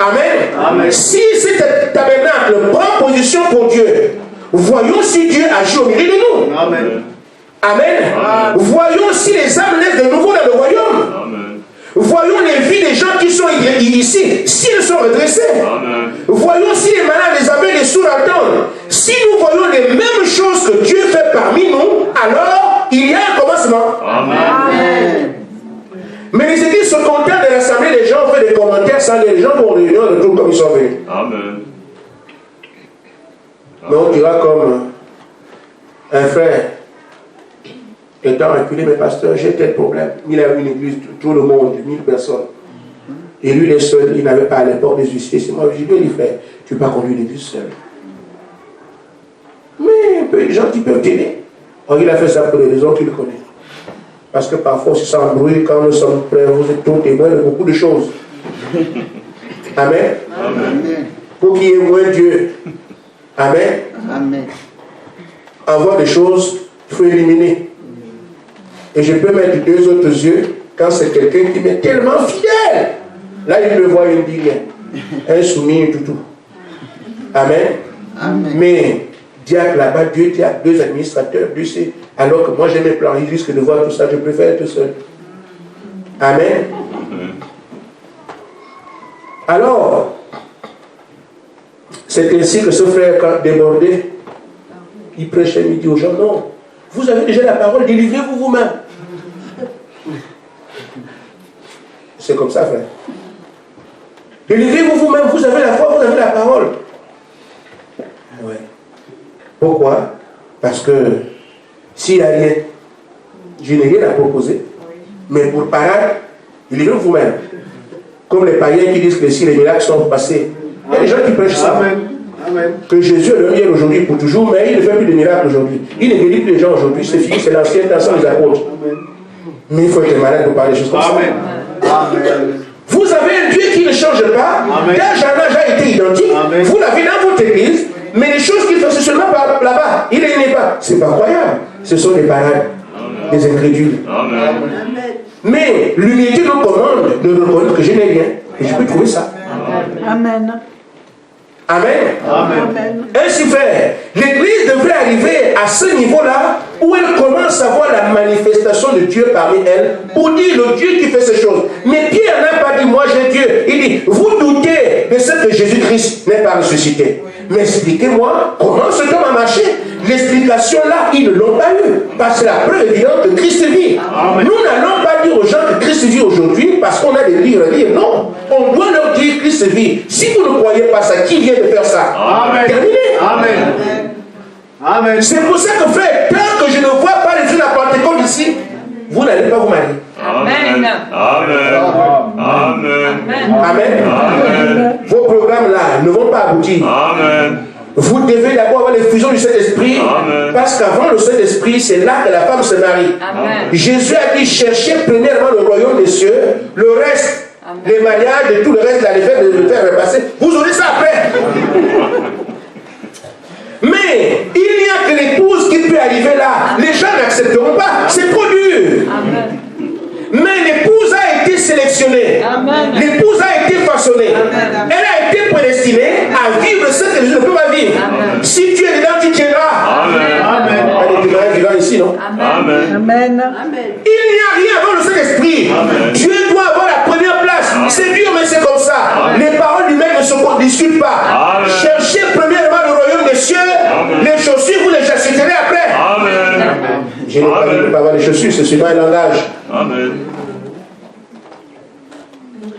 Amen. Amen. Si cet tabernacle prend position pour Dieu, voyons si Dieu agit au milieu de nous. Amen. Amen. Voyons si les âmes naissent de nouveau dans le royaume. Voyons les vies des gens qui sont ici, s'ils sont redressés. Voyons si les malades, les aveugles, les sourds entendent. Si nous voyons les mêmes choses que Dieu fait parmi nous, alors il y a un commencement. Amen. Mais les églises se contentent de l'assemblée, les gens font des commentaires sans les gens vont réunir de tout comme ils sont venus. Amen. Mais on dira comme un frère étant acculé, mais pasteur, j'ai tel problème. Il a une église, tout le monde, 1000 personnes. Et lui, il est seul, il n'avait pas à l'époque des huissiers. C'est moi, je dis, frère, tu ne peux pas conduire l'église seul. Mais peu de gens qui peuvent t'aider. Or, il a fait ça pour des raisons qu'il connaît. Parce que parfois, si ça embrouille, quand nous sommes prêts, vous êtes tous témoins de beaucoup de choses. Amen. Amen. Pour qu'il y ait moins Dieu. Amen. Amen. Avoir des choses, il faut éliminer. Et je peux mettre deux autres yeux quand c'est quelqu'un qui m'est tellement fidèle. Là, il me voit une digne, un soumis, un toutou. Amen. Amen. Mais diacre là-bas, Dieu dit à deux administrateurs, Dieu sait. Alors que moi j'ai mes plans, ils risquent de voir tout ça, je préfère être seul. Amen. Alors, c'est ainsi que ce frère, quand débordé, il prêchait midi aux gens. Non, vous avez déjà la parole, délivrez-vous vous-même. C'est comme ça, frère. Délivrez-vous vous-même, vous avez la foi, vous avez la parole. Ouais. Pourquoi? Parce que s'il n'y a rien, je n'ai rien à proposer. Mais pour parade, délivrez-vous vous-même. Comme les païens qui disent que si les miracles sont passés, il y a des gens qui prêchent ça. Amen. Amen. Que Jésus est le même aujourd'hui pour toujours, mais il ne fait plus de miracles aujourd'hui. Il ne guérit plus les gens aujourd'hui, c'est fini, c'est l'ancien temps sans les apôtres. Amen. Mais il faut être malade pour parler des choses comme ça. Amen. Amen. Vous avez un Dieu qui ne change pas, Amen. l'âge en âge a été identique, Amen. vous l'avez dans votre église, mais les choses qu'il fait, c'est seulement là-bas, il n'est pas. C'est pas croyable. Ce sont des parades, des incrédules. Amen. Mais l'humilité nous commande de reconnaître que je n'ai rien. Et je peux trouver ça. Amen. Amen. Amen. Ainsi fait, l'Église devrait arriver à ce niveau-là où elle commence à voir la manifestation de Dieu parmi elle pour dire le Dieu qui fait ces choses. Mais Pierre n'a pas dit moi j'ai Dieu. Il dit vous doutez de ce que Jésus-Christ n'est pas ressuscité. Mais expliquez-moi comment ce homme a marché. L'explication là, ils ne l'ont pas eu. Parce que la preuve évidente que Christ vit. Amen. Nous n'allons pas dire aux gens que Christ vit aujourd'hui parce qu'on a des livres à lire. Non. On doit leur dire que Christ vit. Si vous ne croyez pas ça, qui vient de faire ça? Amen. Terminé. Amen. Amen. C'est pour ça que frère, tant que je ne vois pas les yeux de la Pentecôte ici, vous n'allez pas vous marier. Amen. Vos programmes-là ne vont pas aboutir. Vous devez d'abord avoir l'effusion du Saint-Esprit, parce qu'avant le Saint-Esprit, c'est là que la femme se marie. Jésus a dit, cherchez premièrement le royaume des cieux, le reste, les mariages et tout le reste, le faire repasser. Vous aurez ça après. Mais il n'y a que l'épouse qui peut arriver là. Les gens n'accepteront pas. C'est trop dur. Mais l'épouse a été sélectionnée. L'épouse a été façonnée. Elle a été prédestinée à vivre ce que je ne peux pas vivre. Si tu es dedans, tu tiendras. Allez, tu vas vivre ici, non? Amen. Il n'y a rien avant le Saint-Esprit. Dieu doit avoir la première place. C'est dur, mais c'est comme ça. Les paroles du maître ne se discutent pas. Cherchez premièrement le royaume des cieux. Les chaussures, vous les achèterez après. Je n'ai pas dit de ne pas avoir les chaussures, c'est seulement un langage.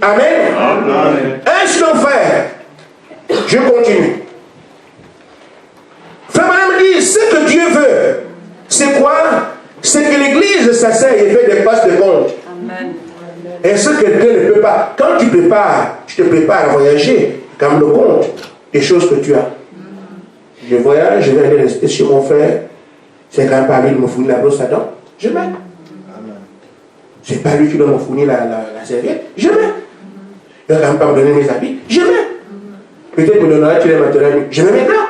Amen. Ainsi donc, frère, je continue. Frère Madame dit, ce que Dieu veut, c'est quoi? C'est que l'Église s'asseye et fait des passes de compte. Et ce que Dieu ne peut pas, quand tu te prépares à voyager, comme le compte des choses que tu as. Je voyage, je vais aller rester chez mon frère. C'est quand même pas lui de me fournir la brosse à dents. Je mets. C'est pas lui qui doit me fournir la serviette. Je mets. Il va quand même pas me donner mes habits. Je mets. Peut-être me donnera-t-il les matériels. Je mets mes plats.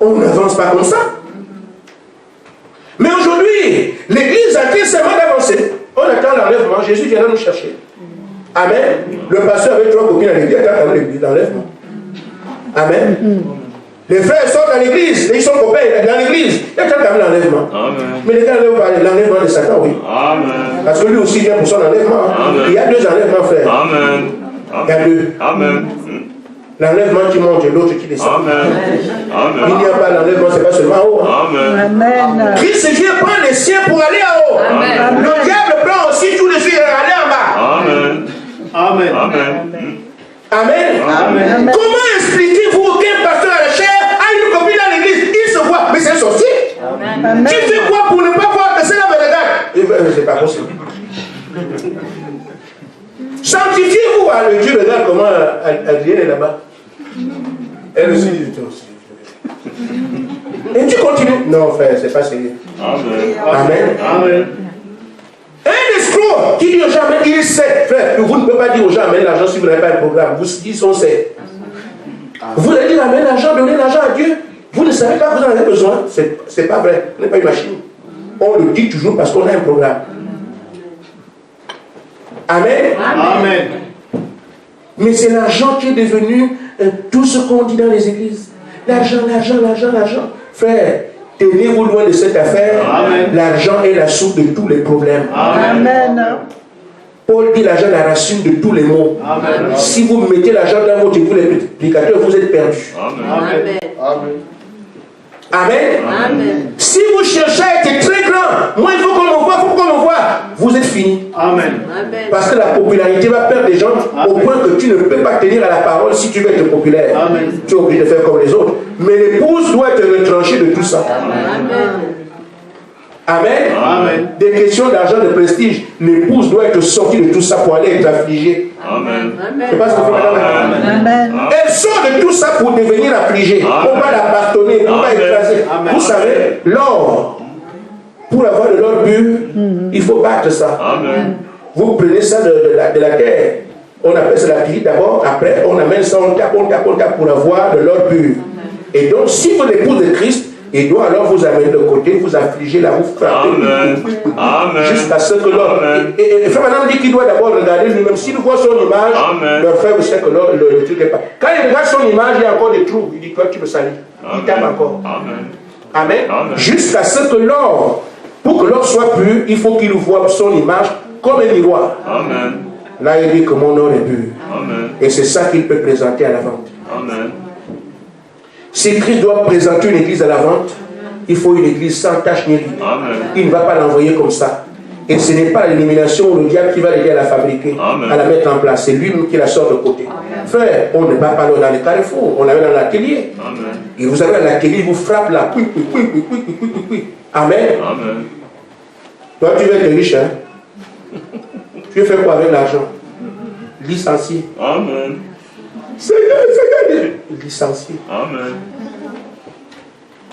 On n'avance pas comme ça. Mais aujourd'hui, l'Église a été seulement d'avancer. On attend l'enlèvement. Jésus viendra nous chercher. Amen. Le pasteur avec 3 copines à l'église attend l'enlèvement. Amen. Les frères sortent dans l'église, ils sont copains dans l'église, ils attendent quand même l'enlèvement. Mais les gars n'enlèvent pas l'enlèvement de Satan, oui. Parce que lui aussi vient pour son enlèvement. Il y a 2 enlèvements, frère. Il y a 2. L'enlèvement qui monte et l'autre qui descend. Il n'y a pas l'enlèvement, c'est pas seulement en haut. Amen. Christ vient prendre les siens pour aller en haut. Le diable prend aussi tous les siens et aller en bas. Amen. Comment expliquez-vous qu'un pasteur à la chair a une copine dans l'église? Il se voit, mais c'est un sorcier. Tu fais quoi pour ne pas voir que c'est là me regarde? C'est pas possible. Sanctifiez-vous. Le Dieu regarde comment Adrienne est là-bas. Elle aussi dit et tu continues. Non, frère, c'est pas sérieux. Amen. Un escroc qui dit aux gens, mais il sait, frère, vous ne pouvez pas dire aux gens, amène l'argent si vous n'avez pas un programme. Vous dites, on sait. Vous allez dire, amène l'argent, donnez l'argent à Dieu. Vous ne savez pas que vous en avez besoin. C'est pas vrai. Vous n'êtes pas une machine. On le dit toujours parce qu'on a un programme. Amen. Mais c'est l'argent qui est devenu tout ce qu'on dit dans les églises. L'argent. Frère, tenez-vous loin de cette affaire. L'argent est la source de tous les problèmes. Paul dit l'argent est la racine de tous les maux. Si vous mettez l'argent dans votre multiplicateur, vous êtes perdu. Amen. Si vous cherchez à être très grand, moi il faut qu'on me voit, vous êtes fini. Parce que la popularité va perdre des gens au point que tu ne peux pas tenir à la parole si tu veux être populaire. Tu es obligé de faire comme les autres. Mais l'épouse doit être retranchée de tout ça. Amen. Des questions d'argent, de prestige. L'épouse doit être sortie de tout ça pour aller être affligée. C'est pas ce que fait madame. Elle sort de tout ça pour devenir affligée. On va la bâtonner, on va écraser. Vous savez, l'or, pour avoir de l'or pur, il faut battre ça. Vous prenez ça de la terre. On appelle ça la pyrite d'abord. Après, on amène ça, on tape pour avoir de l'or pur. Et donc, si vous êtes l'épouse de Christ, il doit alors vous amener de côté, vous affliger, là, vous frapper. Jusqu'à ce que l'or. Et frère Madame dit qu'il doit d'abord regarder lui-même. S'il voit son image, leur frère sait que le truc est pas. Quand il regarde son image, il y a encore des trous. Il dit, toi, tu me salis. Il tape encore. Amen. Jusqu'à ce que l'or, pour que l'or soit pur, il faut qu'il voit son image comme un miroir. Là, il dit que mon or est pur. Et c'est ça qu'il peut présenter à la vente. Si Christ doit présenter une église à la vente, il faut une église sans tache ni ride. Il ne va pas l'envoyer comme ça. Et ce n'est pas l'élimination ou le diable qui va l'aider à la fabriquer, à la mettre en place. C'est lui-même qui la sort de côté. Frère, on ne va pas dans les carrefours, on la met dans l'atelier. Et vous avez à l'atelier, il vous frappe là. Amen. Toi, tu veux être riche, hein? Tu fais quoi avec l'argent? Licencié. Amen. Seigneur, licencié. Amen.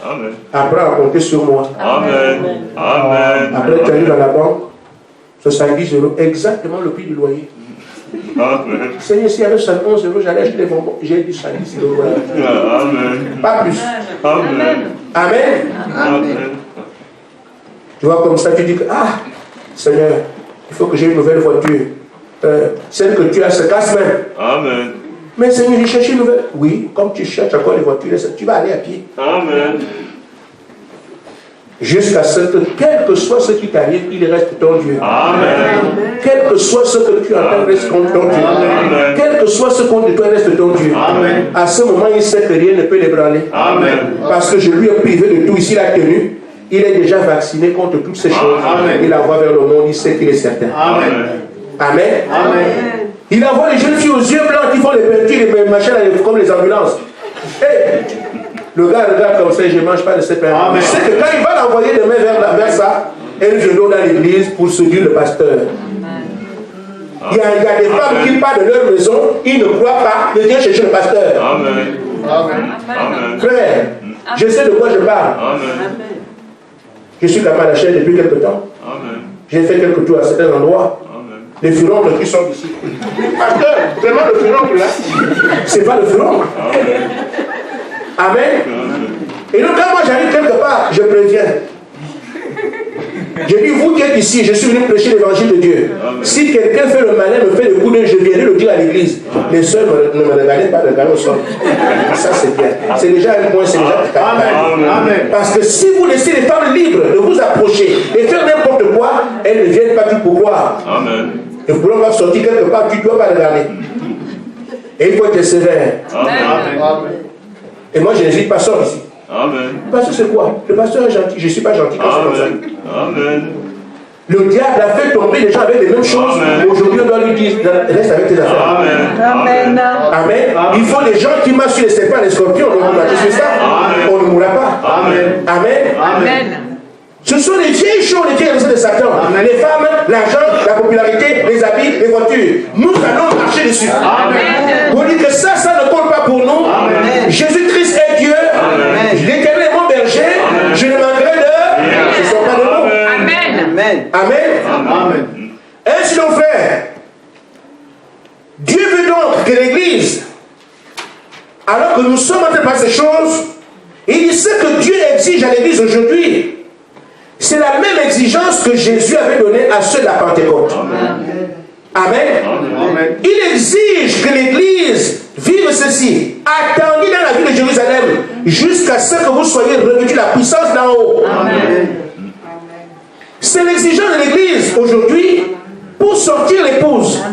Amen. Apprends à compter sur moi. Amen. Amen. Après, tu arrives dans la banque, 70 €, exactement le prix du loyer. Amen. Seigneur, s'il y avait 71 €, j'allais acheter des bonbons. J'ai dit 70 €. Amen. Pas plus. Amen. Amen. Amen. Tu vois, comme ça, tu dis que, ah, Seigneur, il faut que j'ai une nouvelle voiture. Celle que tu as se casse même. Amen. Mais Seigneur, j'ai cherché une nouvelle. Oui, comme tu cherches encore les voitures, tu vas aller à pied. Amen. Jusqu'à ce que, quel que soit ce qui t'arrive, il reste ton Dieu. Amen. Quel que soit ce que tu entends, reste ton Dieu. Amen. Quel que soit ce qu'on de toi, reste ton Dieu. Amen. À ce moment, il sait que rien ne peut l'ébranler. Amen. Parce que je lui ai privé de tout. Ici, il a tenu. Il est déjà vacciné contre toutes ces choses. Amen. Il envoie vers le monde, il sait qu'il est certain. Amen. Amen. Amen. Il envoie les jeunes filles aux yeux blancs qui font les peintures, les machins comme les ambulances. Hey, le gars regarde comme ça, je ne mange pas de cette pain. Il sait que quand il va l'envoyer demain vers ça, elle vient dans l'église pour séduire le pasteur. Il y a des femmes qui partent de leur maison, ils ne croient pas, ils viennent chercher le pasteur. Amen. Amen. Frère, je sais de quoi je parle. Amen. Je suis capable à la chaîne depuis quelque temps. Amen. J'ai fait quelques tours à certains endroits. Amen. Les furoncles qui sont ici. Pasteur, vraiment le furoncle là, c'est pas le furoncle. Amen. Et donc quand moi j'arrive quelque part, je préviens. Je dis, vous qui êtes ici, je suis venu prêcher l'évangile de Dieu. Amen. Si quelqu'un fait le malin, me fait le coup d'œil, je viendrai le dire à l'église. Les sœurs ne me regardez pas, regardez au sol. Ça c'est bien. C'est déjà un point, c'est déjà Amen. Parce que si vous laissez les femmes libres de vous approcher et faire n'importe quoi, elles ne viennent pas plus pour voir. Amen. Et pour va sortir quelque part, tu ne dois pas regarder. Et il faut être sévère. Amen. Et moi je n'hésite pas, sors ici. Amen. Le pasteur c'est quoi? Le pasteur est gentil, je ne suis pas gentil quand c'est comme ça. Amen. Le diable a fait tomber les gens avec les mêmes choses. Aujourd'hui, on doit lui dire, reste avec tes affaires. Amen. Amen. Il faut des gens qui marchent sur les serpents et les scorpions. On a dit ça. On ne mourra pas. Amen. Amen. Amen. Ce sont les vieilles choses, les vieilles raisons de Satan. Les femmes, l'argent, la popularité, les habits, les voitures. Nous allons marcher dessus. Amen. Vous dites que ça ne compte pas pour nous. Jésus-Christ est Dieu. L'Éternel est mon berger. Je ne manquerai de. Ce ne sont pas de mots. Amen. Amen. Ainsi donc, frère, Dieu veut donc que l'Église, alors que nous sommes en train de faire ces choses, il dit ce que Dieu exige à l'Église aujourd'hui, c'est la même exigence que Jésus avait donnée à ceux de la Pentecôte. Amen. Il exige que l'Église vive ceci. Attendez dans la ville de Jérusalem jusqu'à ce que vous soyez revêtus de la puissance d'en haut. Amen. C'est l'exigence de l'Église aujourd'hui pour sortir l'épouse.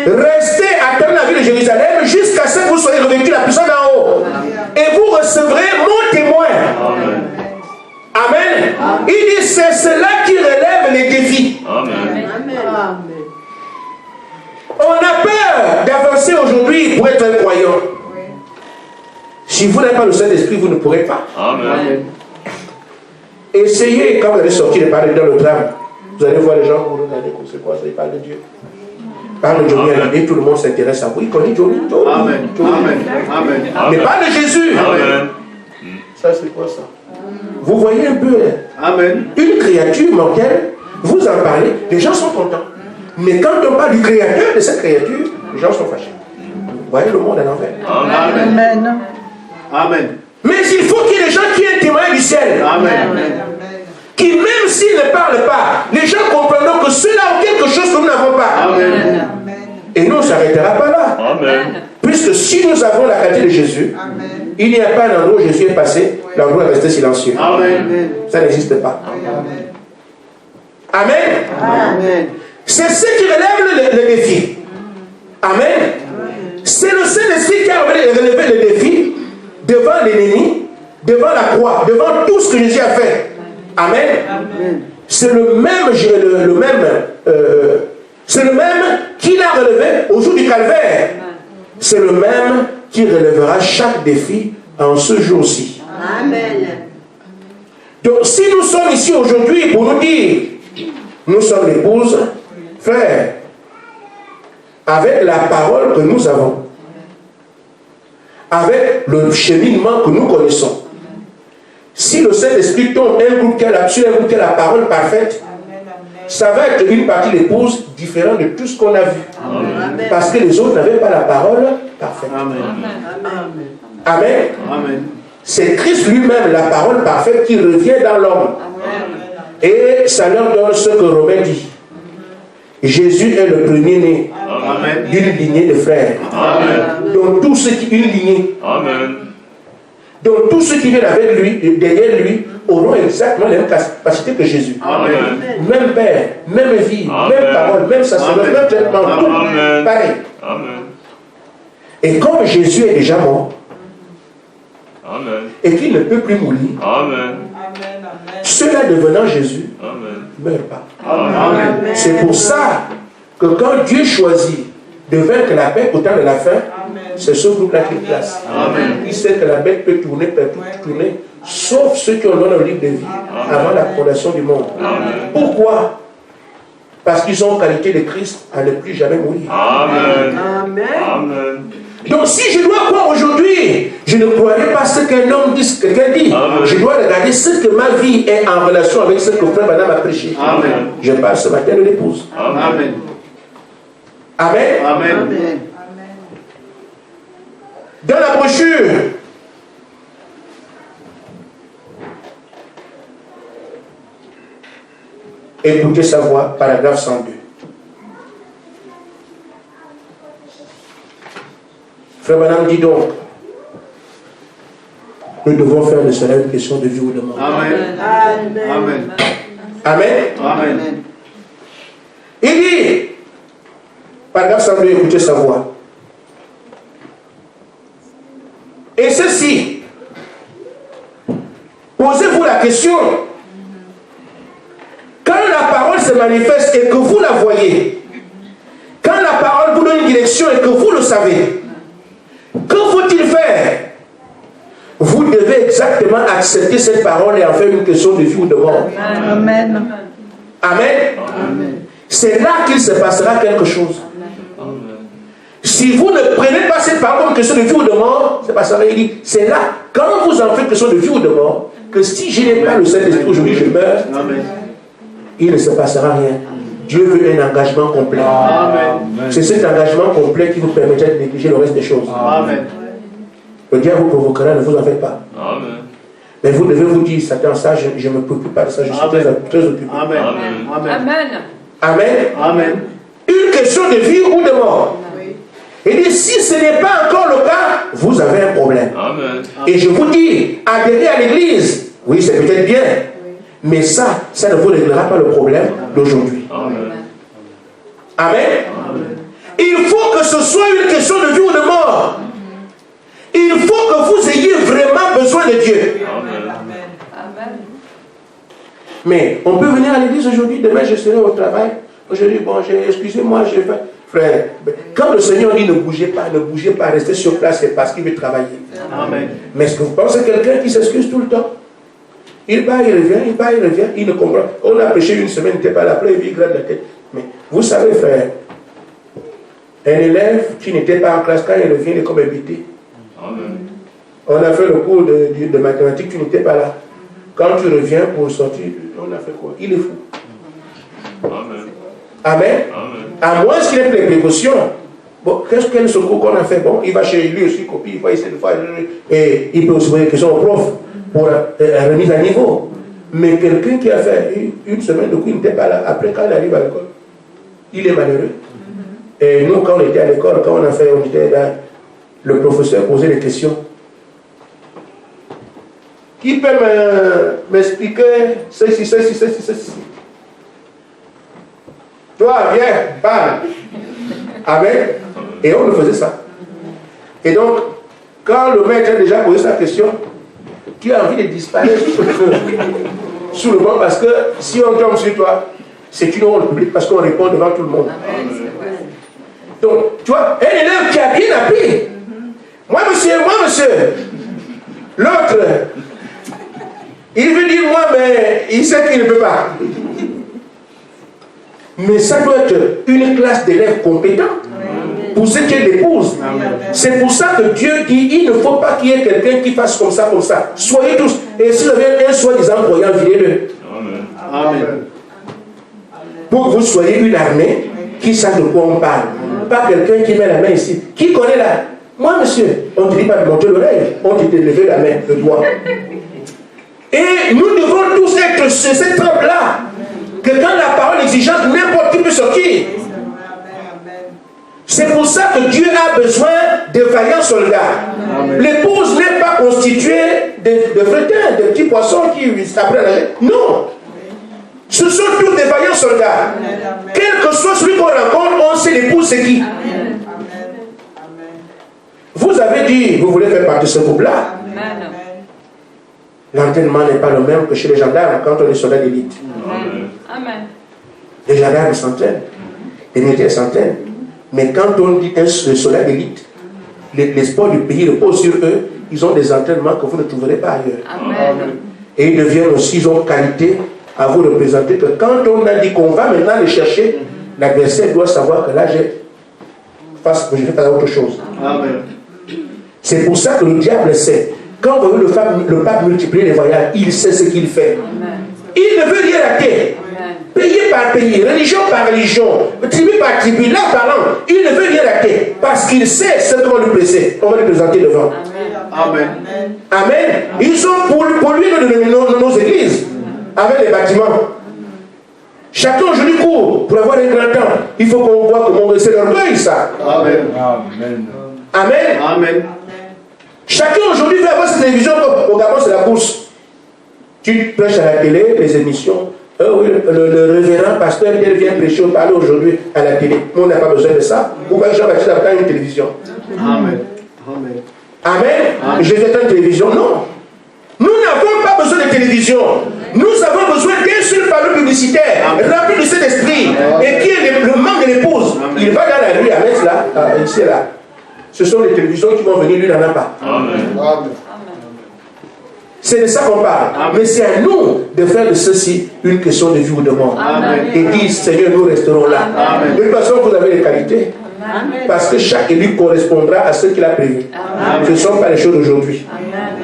Restez attendre la ville de Jérusalem jusqu'à ce que vous soyez revêtus de la puissance d'en haut. Et vous recevrez mon témoin. Amen. Il dit c'est cela qui relève les défis. Amen. On a peur d'avancer aujourd'hui pour être un croyant. Si vous n'avez pas le Saint-Esprit, vous ne pourrez pas. Amen. Essayez, quand vous allez sortir et parler dans le tram, vous allez voir les gens, vous regardez, c'est quoi ça, ils parlent de Dieu. Parle de Johnny et tout le monde s'intéresse à vous. Il connaît Johnny. Amen. Amen. Mais parle de Jésus. Amen. Ça, c'est quoi ça? Vous voyez un peu, Amen. Une créature mortelle, vous en parlez, les gens sont contents. Mais quand on parle du créateur de cette créature, les gens sont fâchés. Vous voyez le monde à l'envers. Amen. Amen. Mais il faut qu'il y ait des gens qui aient un témoin du ciel. Amen. Qui, même s'ils ne parlent pas, les gens comprendront que ceux-là ont quelque chose que nous n'avons pas. Amen. Et nous, on ne s'arrêtera pas là. Amen. Puisque si nous avons la qualité de Jésus, il n'y a pas un endroit où Jésus est passé, l'endroit est resté silencieux. Amen. Ça n'existe pas. Amen. Amen. C'est ce qui relève le défi. Amen. C'est le Saint-Esprit qui a relevé le défi devant l'ennemi, devant la croix, devant tout ce que Jésus a fait. Amen. C'est le même qui l'a relevé au jour du calvaire. C'est le même qui relèvera chaque défi en ce jour-ci. Amen. Donc si nous sommes ici aujourd'hui pour nous dire, nous sommes l'épouse, Frère, avec la parole que nous avons, avec le cheminement que nous connaissons, si le Saint-Esprit tombe un groupe qui a la parole parfaite, ça va être une partie d'épouse différente de tout ce qu'on a vu. Amen. Parce que les autres n'avaient pas la parole parfaite. Amen. Amen. Amen. C'est Christ lui-même, la parole parfaite, qui revient dans l'homme. Et ça leur donne ce que Romain dit. Jésus est le premier-né d'une lignée de frères. Amen. Donc tous ceux qui une lignée. Amen. Donc tous ceux qui viennent avec lui, derrière lui, auront exactement les mêmes capacités que Jésus. Amen. Même père, même vie, même parole, même sacerdoce, même traitement, tout pareil. Amen. Et comme Jésus est déjà mort, amen, et qu'il ne peut plus mourir, amen, ceux-là devenant Jésus ne meurent pas. Amen. C'est pour ça que quand Dieu choisit de vaincre la bête au temps de la fin, c'est ce groupe-là qui place. Amen. Il sait que la bête peut tourner, sauf ceux qui ont donné le livre de vie avant la fondation du monde. Amen. Pourquoi? Parce qu'ils ont qualité de Christ à ne plus jamais mourir. Amen. Amen. Amen. Donc si je dois croire aujourd'hui, je ne croirai pas ce qu'un homme dit, ce que quelqu'un dit. Amen. Je dois regarder ce que ma vie est en relation avec ce que frère Madame a prêché. Amen. Je parle ce matin de l'épouse. Amen. Amen. Amen. Amen. Dans la brochure, écoutez sa voix, paragraphe 102. Frère Madame dit donc, nous devons faire de cela une question de vie ou de mort. Amen. Amen. Amen. Amen. Il dit, paragraphe 102, écoutez sa voix. Et ceci, posez-vous la question, quand la parole se manifeste et que vous la voyez, quand la parole vous donne une direction et que vous le savez, que faut-il faire? Vous devez exactement accepter cette parole et en faire une question de vie ou de mort. Amen. Amen. Amen. C'est là qu'il se passera quelque chose. Si vous ne prenez pas cette parole comme question de vie ou de mort, c'est pas ça. Il dit, c'est là, quand vous en faites question de vie ou de mort, que si je n'ai pas le Saint-Esprit aujourd'hui, je meurs. Amen. Il ne se passera rien. Dieu veut un engagement complet. C'est cet engagement complet qui vous permettra de négliger le reste des choses. Amen. Le diable vous provoquera, ne vous en faites pas. Amen. Mais vous devez vous dire, Satan, ça, je ne me préoccupe pas de ça, je suis très occupé. Amen. Amen. Amen. Amen. Amen. Une question de vie ou de mort. Il dit, si ce n'est pas encore le cas, vous avez un problème. Amen. Et je vous dis, adhérer à l'église, oui, c'est peut-être bien, mais ça ne vous réglera pas le problème d'aujourd'hui. Amen. Amen. Amen. Il faut que ce soit une question de vie ou de mort. Il faut que vous ayez vraiment besoin de Dieu. Amen. Amen. Mais on peut venir à l'église aujourd'hui, demain je serai au travail. Aujourd'hui, bon, excusez-moi, j'ai fait. Frère, quand le Seigneur dit ne bougez pas, restez sur place, c'est parce qu'il veut travailler. Amen. Mais est-ce que vous pensez quelqu'un qui s'excuse tout le temps? Il bat, il revient, il ne comprend pas. On a prêché une semaine, il n'était pas là, après il gratte la tête. Mais vous savez, frère, un élève qui n'était pas en classe, quand il revient, il est comme habité. Amen. On a fait le cours de mathématiques, tu n'étais pas là. Quand tu reviens pour sortir, on a fait quoi? Il est fou. Amen. Amen. Amen. À moins qu'il ait les précautions. Bon, quel secours qu'on a fait? Bon, il va chez lui aussi, copie, il va essayer de faire. Et il peut aussi poser des questions au prof pour la remise à niveau. Mais quelqu'un qui a fait une semaine de cours, il n'était pas là. Après, quand il arrive à l'école, il est malheureux. Et nous, quand on était à l'école, quand on était là, le professeur posait des questions. Qui peut m'expliquer ceci? Toi, viens, parle. Amen. Et on le faisait ça. Et donc, quand le maître a déjà posé sa question, tu as envie de disparaître sous le banc, parce que si on tombe sur toi, c'est une honte publique parce qu'on répond devant tout le monde. Amen. Donc, tu vois, un élève qui a bien appris. Moi, monsieur. L'autre, il veut dire moi, mais il sait qu'il ne peut pas. Mais ça doit être une classe d'élèves compétents pour ce qui est l'épouse. C'est pour ça que Dieu dit, il ne faut pas qu'il y ait quelqu'un qui fasse comme ça, comme ça. Soyez tous. Et si vous avez un soi-disant croyant, virez-le. Amen. Pour que vous soyez une armée qui sache de quoi on parle. Pas quelqu'un qui met la main ici. Qui connaît là? Moi, monsieur, on ne te dit pas de monter l'oreille. On te dit de lever la main, le doigt. Et nous devons tous être sur cette trempe-là. Que quand la parole exigeante, n'importe qui peut sortir. C'est pour ça que Dieu a besoin de vaillants soldats. L'épouse n'est pas constituée de frétins, de petits poissons qui apprennent à nager. Non. Ce sont tous des vaillants soldats. Quel que soit celui qu'on rencontre, on sait l'épouse c'est qui. Vous avez dit, vous voulez faire partie de ce groupe-là. L'entraînement n'est pas le même que chez les gendarmes quand on est soldat d'élite. Amen. Les gendarmes s'entraînent, les militaires s'entraînent. Mais quand on dit un soldat d'élite, les sports du pays reposent sur eux, ils ont des entraînements que vous ne trouverez pas ailleurs. Amen. Et ils deviennent aussi, ils ont qualité à vous représenter que quand on a dit qu'on va maintenant les chercher, l'adversaire doit savoir que là, je vais faire autre chose. Amen. C'est pour ça que le diable sait. Quand vous voyez le pape multiplier les voyages, il sait ce qu'il fait. Amen. Il ne veut rien rater. Amen. Pays par pays, religion par religion, tribu par tribu, là parlant, il ne veut rien rater. Parce qu'il sait ce qu'on va lui placer. On va lui présenter devant. Amen. Amen. Ils sont pour lui nos églises, avec les bâtiments. Chacun aujourd'hui court pour avoir un grand temps. Il faut qu'on voit comment c'est l'orgueil, ça. Amen. Amen. Amen. Chacun aujourd'hui veut avoir cette télévision. Au Gabon, c'est la course. Tu prêches à la télé, les émissions. Oui, le révérend pasteur tel vient prêcher, parler aujourd'hui à la télé. Nous, on n'a pas besoin de ça. Pourquoi Jean-Baptiste n'a pas une télévision? Amen. Amen. Amen. Je vais être une télévision. Non. Nous n'avons pas besoin de télévision. Nous avons besoin d'un seul panneau publicitaire rempli de cet esprit. Et qui est le manque de l'épouse. Il va dans la rue à mettre là, ici et là. Ce sont les télévisions qui vont venir, lui n'en a pas. Amen. C'est de ça qu'on parle. Mais c'est à nous de faire de ceci une question de vie ou de mort. Amen. Et dire, Seigneur, nous resterons là. Amen. De toute façon, vous avez les qualités. Amen. Parce que chaque élu correspondra à ce qu'il a prévu. Amen. Ce ne sont pas les choses d'aujourd'hui. Amen.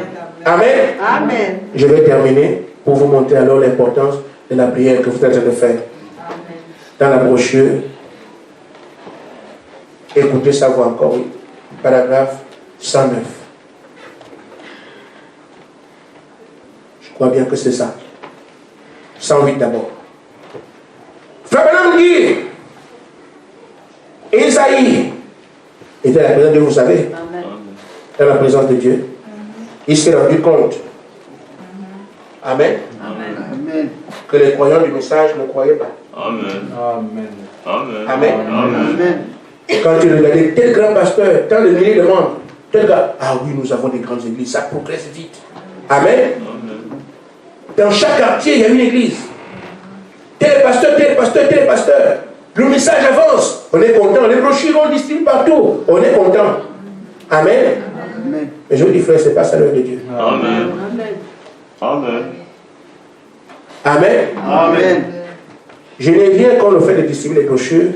Amen. Amen. Je vais terminer pour vous montrer alors l'importance de la prière que vous êtes en train de faire. Dans la brochure, écoutez ça vous encore, oui. Paragraphe 109. Je crois bien que c'est ça. 108 d'abord. Frère Branham dit, Esaïe était la présence de Dieu, vous savez, Amen. dans la présence de Dieu. Il s'est rendu compte. Amen. Amen. Que les croyants du message ne croyaient pas. Amen. Amen. Amen. Quand tu regardais tel grand pasteur, tant de milliers de membres, tel gars, ah oui, nous avons des grandes églises, ça progresse vite. Amen. Dans chaque quartier, il y a une église. Tel pasteur, tel pasteur, tel pasteur. Le message avance. On est content. Les brochures, on distribue partout. On est content. Amen. Amen. Mais je vous dis, frère, ce n'est pas ça l'œuvre de Dieu. Amen. Amen. Amen. Amen. Je n'ai rien contre le fait de distribuer les brochures.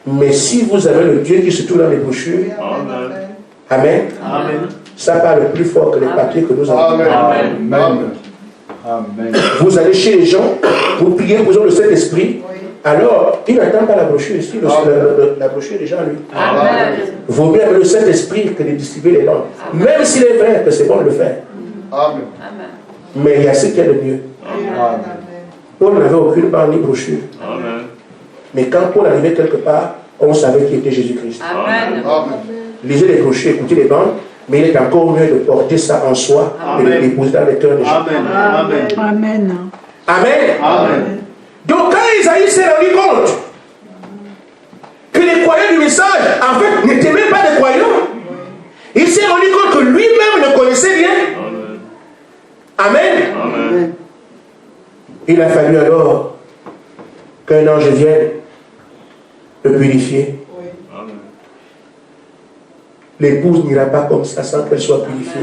Mais si vous avez le Dieu qui se trouve dans les brochures, Amen. Amen, Amen. ça parle plus fort que les papiers que nous avons. Amen. Amen. Vous allez chez les gens, vous priez pour le Saint-Esprit, alors ils n'attendent pas la brochure ici, la brochure est déjà en lui. Amen. Vaut mieux avec le Saint-Esprit que de distribuer les dons. Même s'il est vrai que c'est bon de le faire. Amen. Mais il y a ce qu'il y a de mieux. Paul n'avait aucune part ni brochure. Amen. Mais quand Paul arrivait quelque part, on savait qui était Jésus-Christ. Amen. Lisez les brochures, écoutez les bandes, mais il est encore mieux de porter ça en soi et de le déposer dans les cœurs des gens. Amen. Amen. Amen. Amen. Amen. Donc quand Isaïe s'est rendu compte que les croyants du message, en fait, n'étaient même pas des croyants, il s'est rendu compte que lui-même ne connaissait rien. Amen. Amen. Il a fallu alors qu'un ange vienne le purifier. L'épouse n'ira pas comme ça sans qu'elle soit purifiée.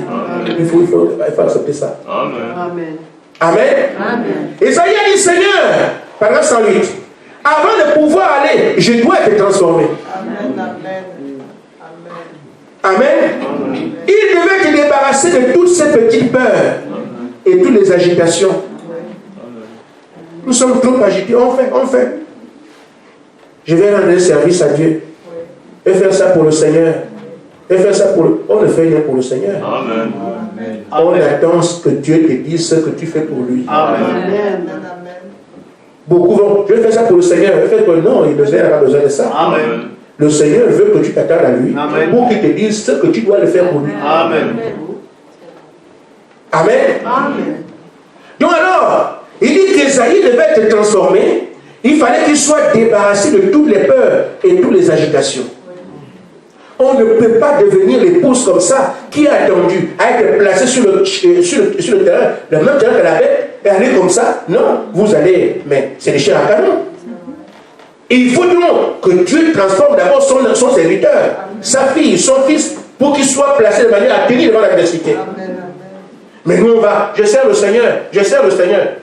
Il faut accepter ça. Amen. Amen. Amen. Amen. Isaïe a dit, Seigneur, paragraphe 108, Avant de pouvoir aller, je dois être transformé. Amen. Il devait se débarrasser de toutes ces petites peurs et toutes les agitations. Nous sommes trop agités. On fait. Je vais rendre service à Dieu. Et faire ça pour le Seigneur. Et faire ça pour le... On ne fait rien pour le Seigneur. Amen. On attend que Dieu te dise ce que tu fais pour lui. Amen. Beaucoup vont, je vais faire ça pour le Seigneur. Non, le Seigneur n'a pas besoin de ça. Amen. Le Seigneur veut que tu t'attardes à lui. Amen. Pour qu'il te dise ce que tu dois le faire pour lui. Amen. Amen. Donc alors, il dit qu'Ésaïe devait être transformé. Il fallait qu'il soit débarrassé de toutes les peurs et toutes les agitations. On ne peut pas devenir l'épouse comme ça, qui a attendu à être placée sur le terrain, le même terrain que la bête, et aller comme ça. Non, vous allez, mais c'est des chairs à canon. Et il faut donc que Dieu transforme d'abord son serviteur, sa fille, son fils, pour qu'il soit placé de manière à tenir devant l'adversité. Mais nous on va, je sers le Seigneur.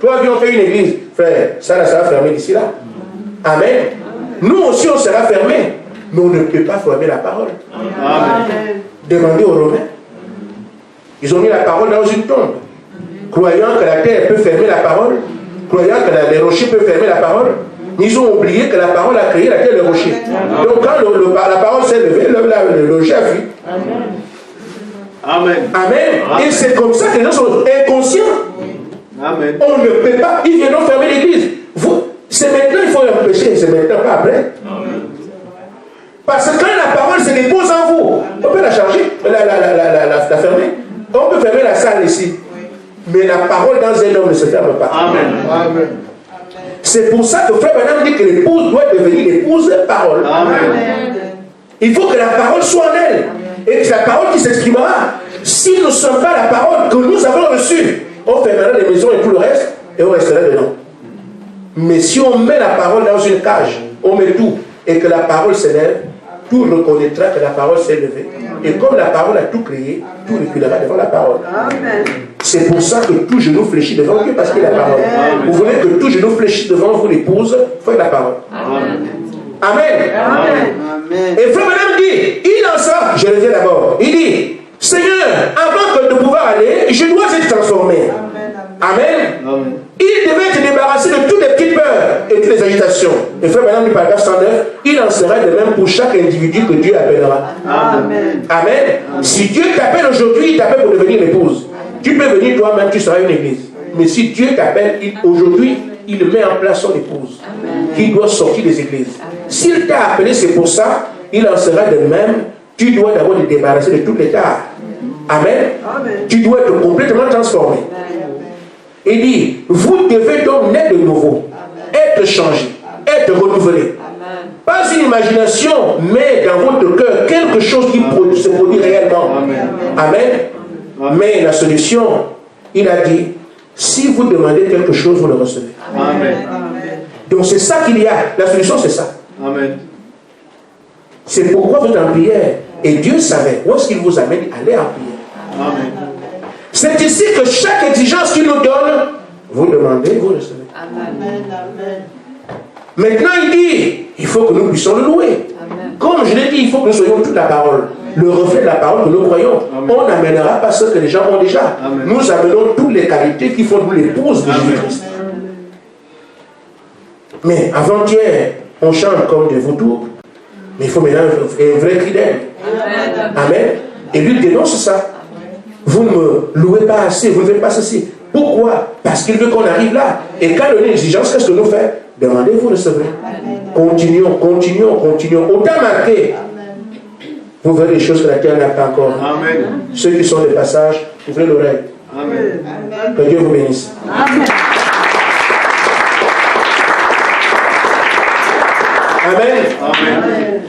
Toi, viens, on fait une église. Frère, ça sera fermé d'ici là. Amen. Nous aussi, on sera fermé. Mais on ne peut pas fermer la parole. Amen. Demandez aux Romains. Ils ont mis la parole dans une tombe. Croyant que la terre peut fermer la parole, croyant que les rochers peuvent fermer la parole, ils ont oublié que la parole a créé la terre et le rocher. Donc quand la parole s'est levée, le rocher a fui. Amen. Et c'est comme ça que les gens sont inconscients. Amen. On ne peut pas. Ils viennent fermer l'église. C'est maintenant il faut empêcher, c'est maintenant, pas après. Parce que quand la parole se dépose en vous, on peut la charger, la fermer. On peut fermer la salle ici. Mais la parole dans un homme ne se ferme pas. Amen. C'est pour ça que Frère Branham dit que l'épouse doit devenir l'épouse de parole. Amen. Il faut que la parole soit en elle. Et que la parole qui s'exprimera. Si nous ne sommes pas la parole que nous avons reçue, on fermera les maisons et tout le reste, et on restera dedans. Mais si on met la parole dans une cage, on met tout, et que la parole s'élève, tout reconnaîtra que la parole s'est levée. Et comme la parole a tout créé, tout reculera devant la parole. C'est pour ça que tout genou fléchit devant Dieu, parce qu'il est la parole. Vous voulez que tout genou fléchisse devant vous, l'épouse, il faut la parole. Amen. Et Frère Branham dit, il en sort, je le dis d'abord, il dit, Seigneur, avant de pouvoir aller, je dois être transformé. Amen. Il devait se débarrasser de toutes les petites peurs et toutes les agitations. Et Frère Branham du paragraphe 109, il en sera de même pour chaque individu que Dieu appellera. Amen. Si Dieu t'appelle aujourd'hui, il t'appelle pour devenir l'épouse. Tu peux venir toi-même, tu seras une église. Mais si Dieu t'appelle aujourd'hui, il met en place son épouse qui doit sortir des églises. S'il t'a appelé, c'est pour ça, il en sera de même. Tu dois d'abord te débarrasser de toutes les tares. Amen. Tu dois être complètement transformé. Il dit, vous devez donc naître de nouveau, être changé, être renouvelé. Pas une imagination, mais dans votre cœur, quelque chose qui se produit réellement. Amen. Mais la solution, il a dit, si vous demandez quelque chose, vous le recevez. Donc c'est ça qu'il y a. La solution, c'est ça. C'est pourquoi vous êtes en prière. Et Dieu savait où est-ce qu'il vous amène, allez en prière. C'est ici que chaque exigence qu'il nous donne, vous demandez, vous recevez. Maintenant, il dit, il faut que nous puissions le louer. Comme je l'ai dit, il faut que nous soyons toute la parole. Le reflet de la parole que nous croyons. On n'amènera pas ce que les gens ont déjà. Nous amenons toutes les qualités qui font de nous l'épouse de Jésus-Christ. Mais avant-hier, on chante comme des vautours. Mais il faut maintenant un vrai cri d'aide. Amen. Et lui dénonce ça. Vous ne me louez pas assez, vous ne faites pas ceci. Pourquoi? Parce qu'il veut qu'on arrive là. Et quand on a une exigence, qu'est-ce que nous faisons? Demandez, vous recevrez. Continuons. Autant marqué. Vous verrez des choses que la terre n'a pas encore. Amen. Ceux qui sont des passages, ouvrez l'oreille. Que Dieu vous bénisse. Amen. Amen.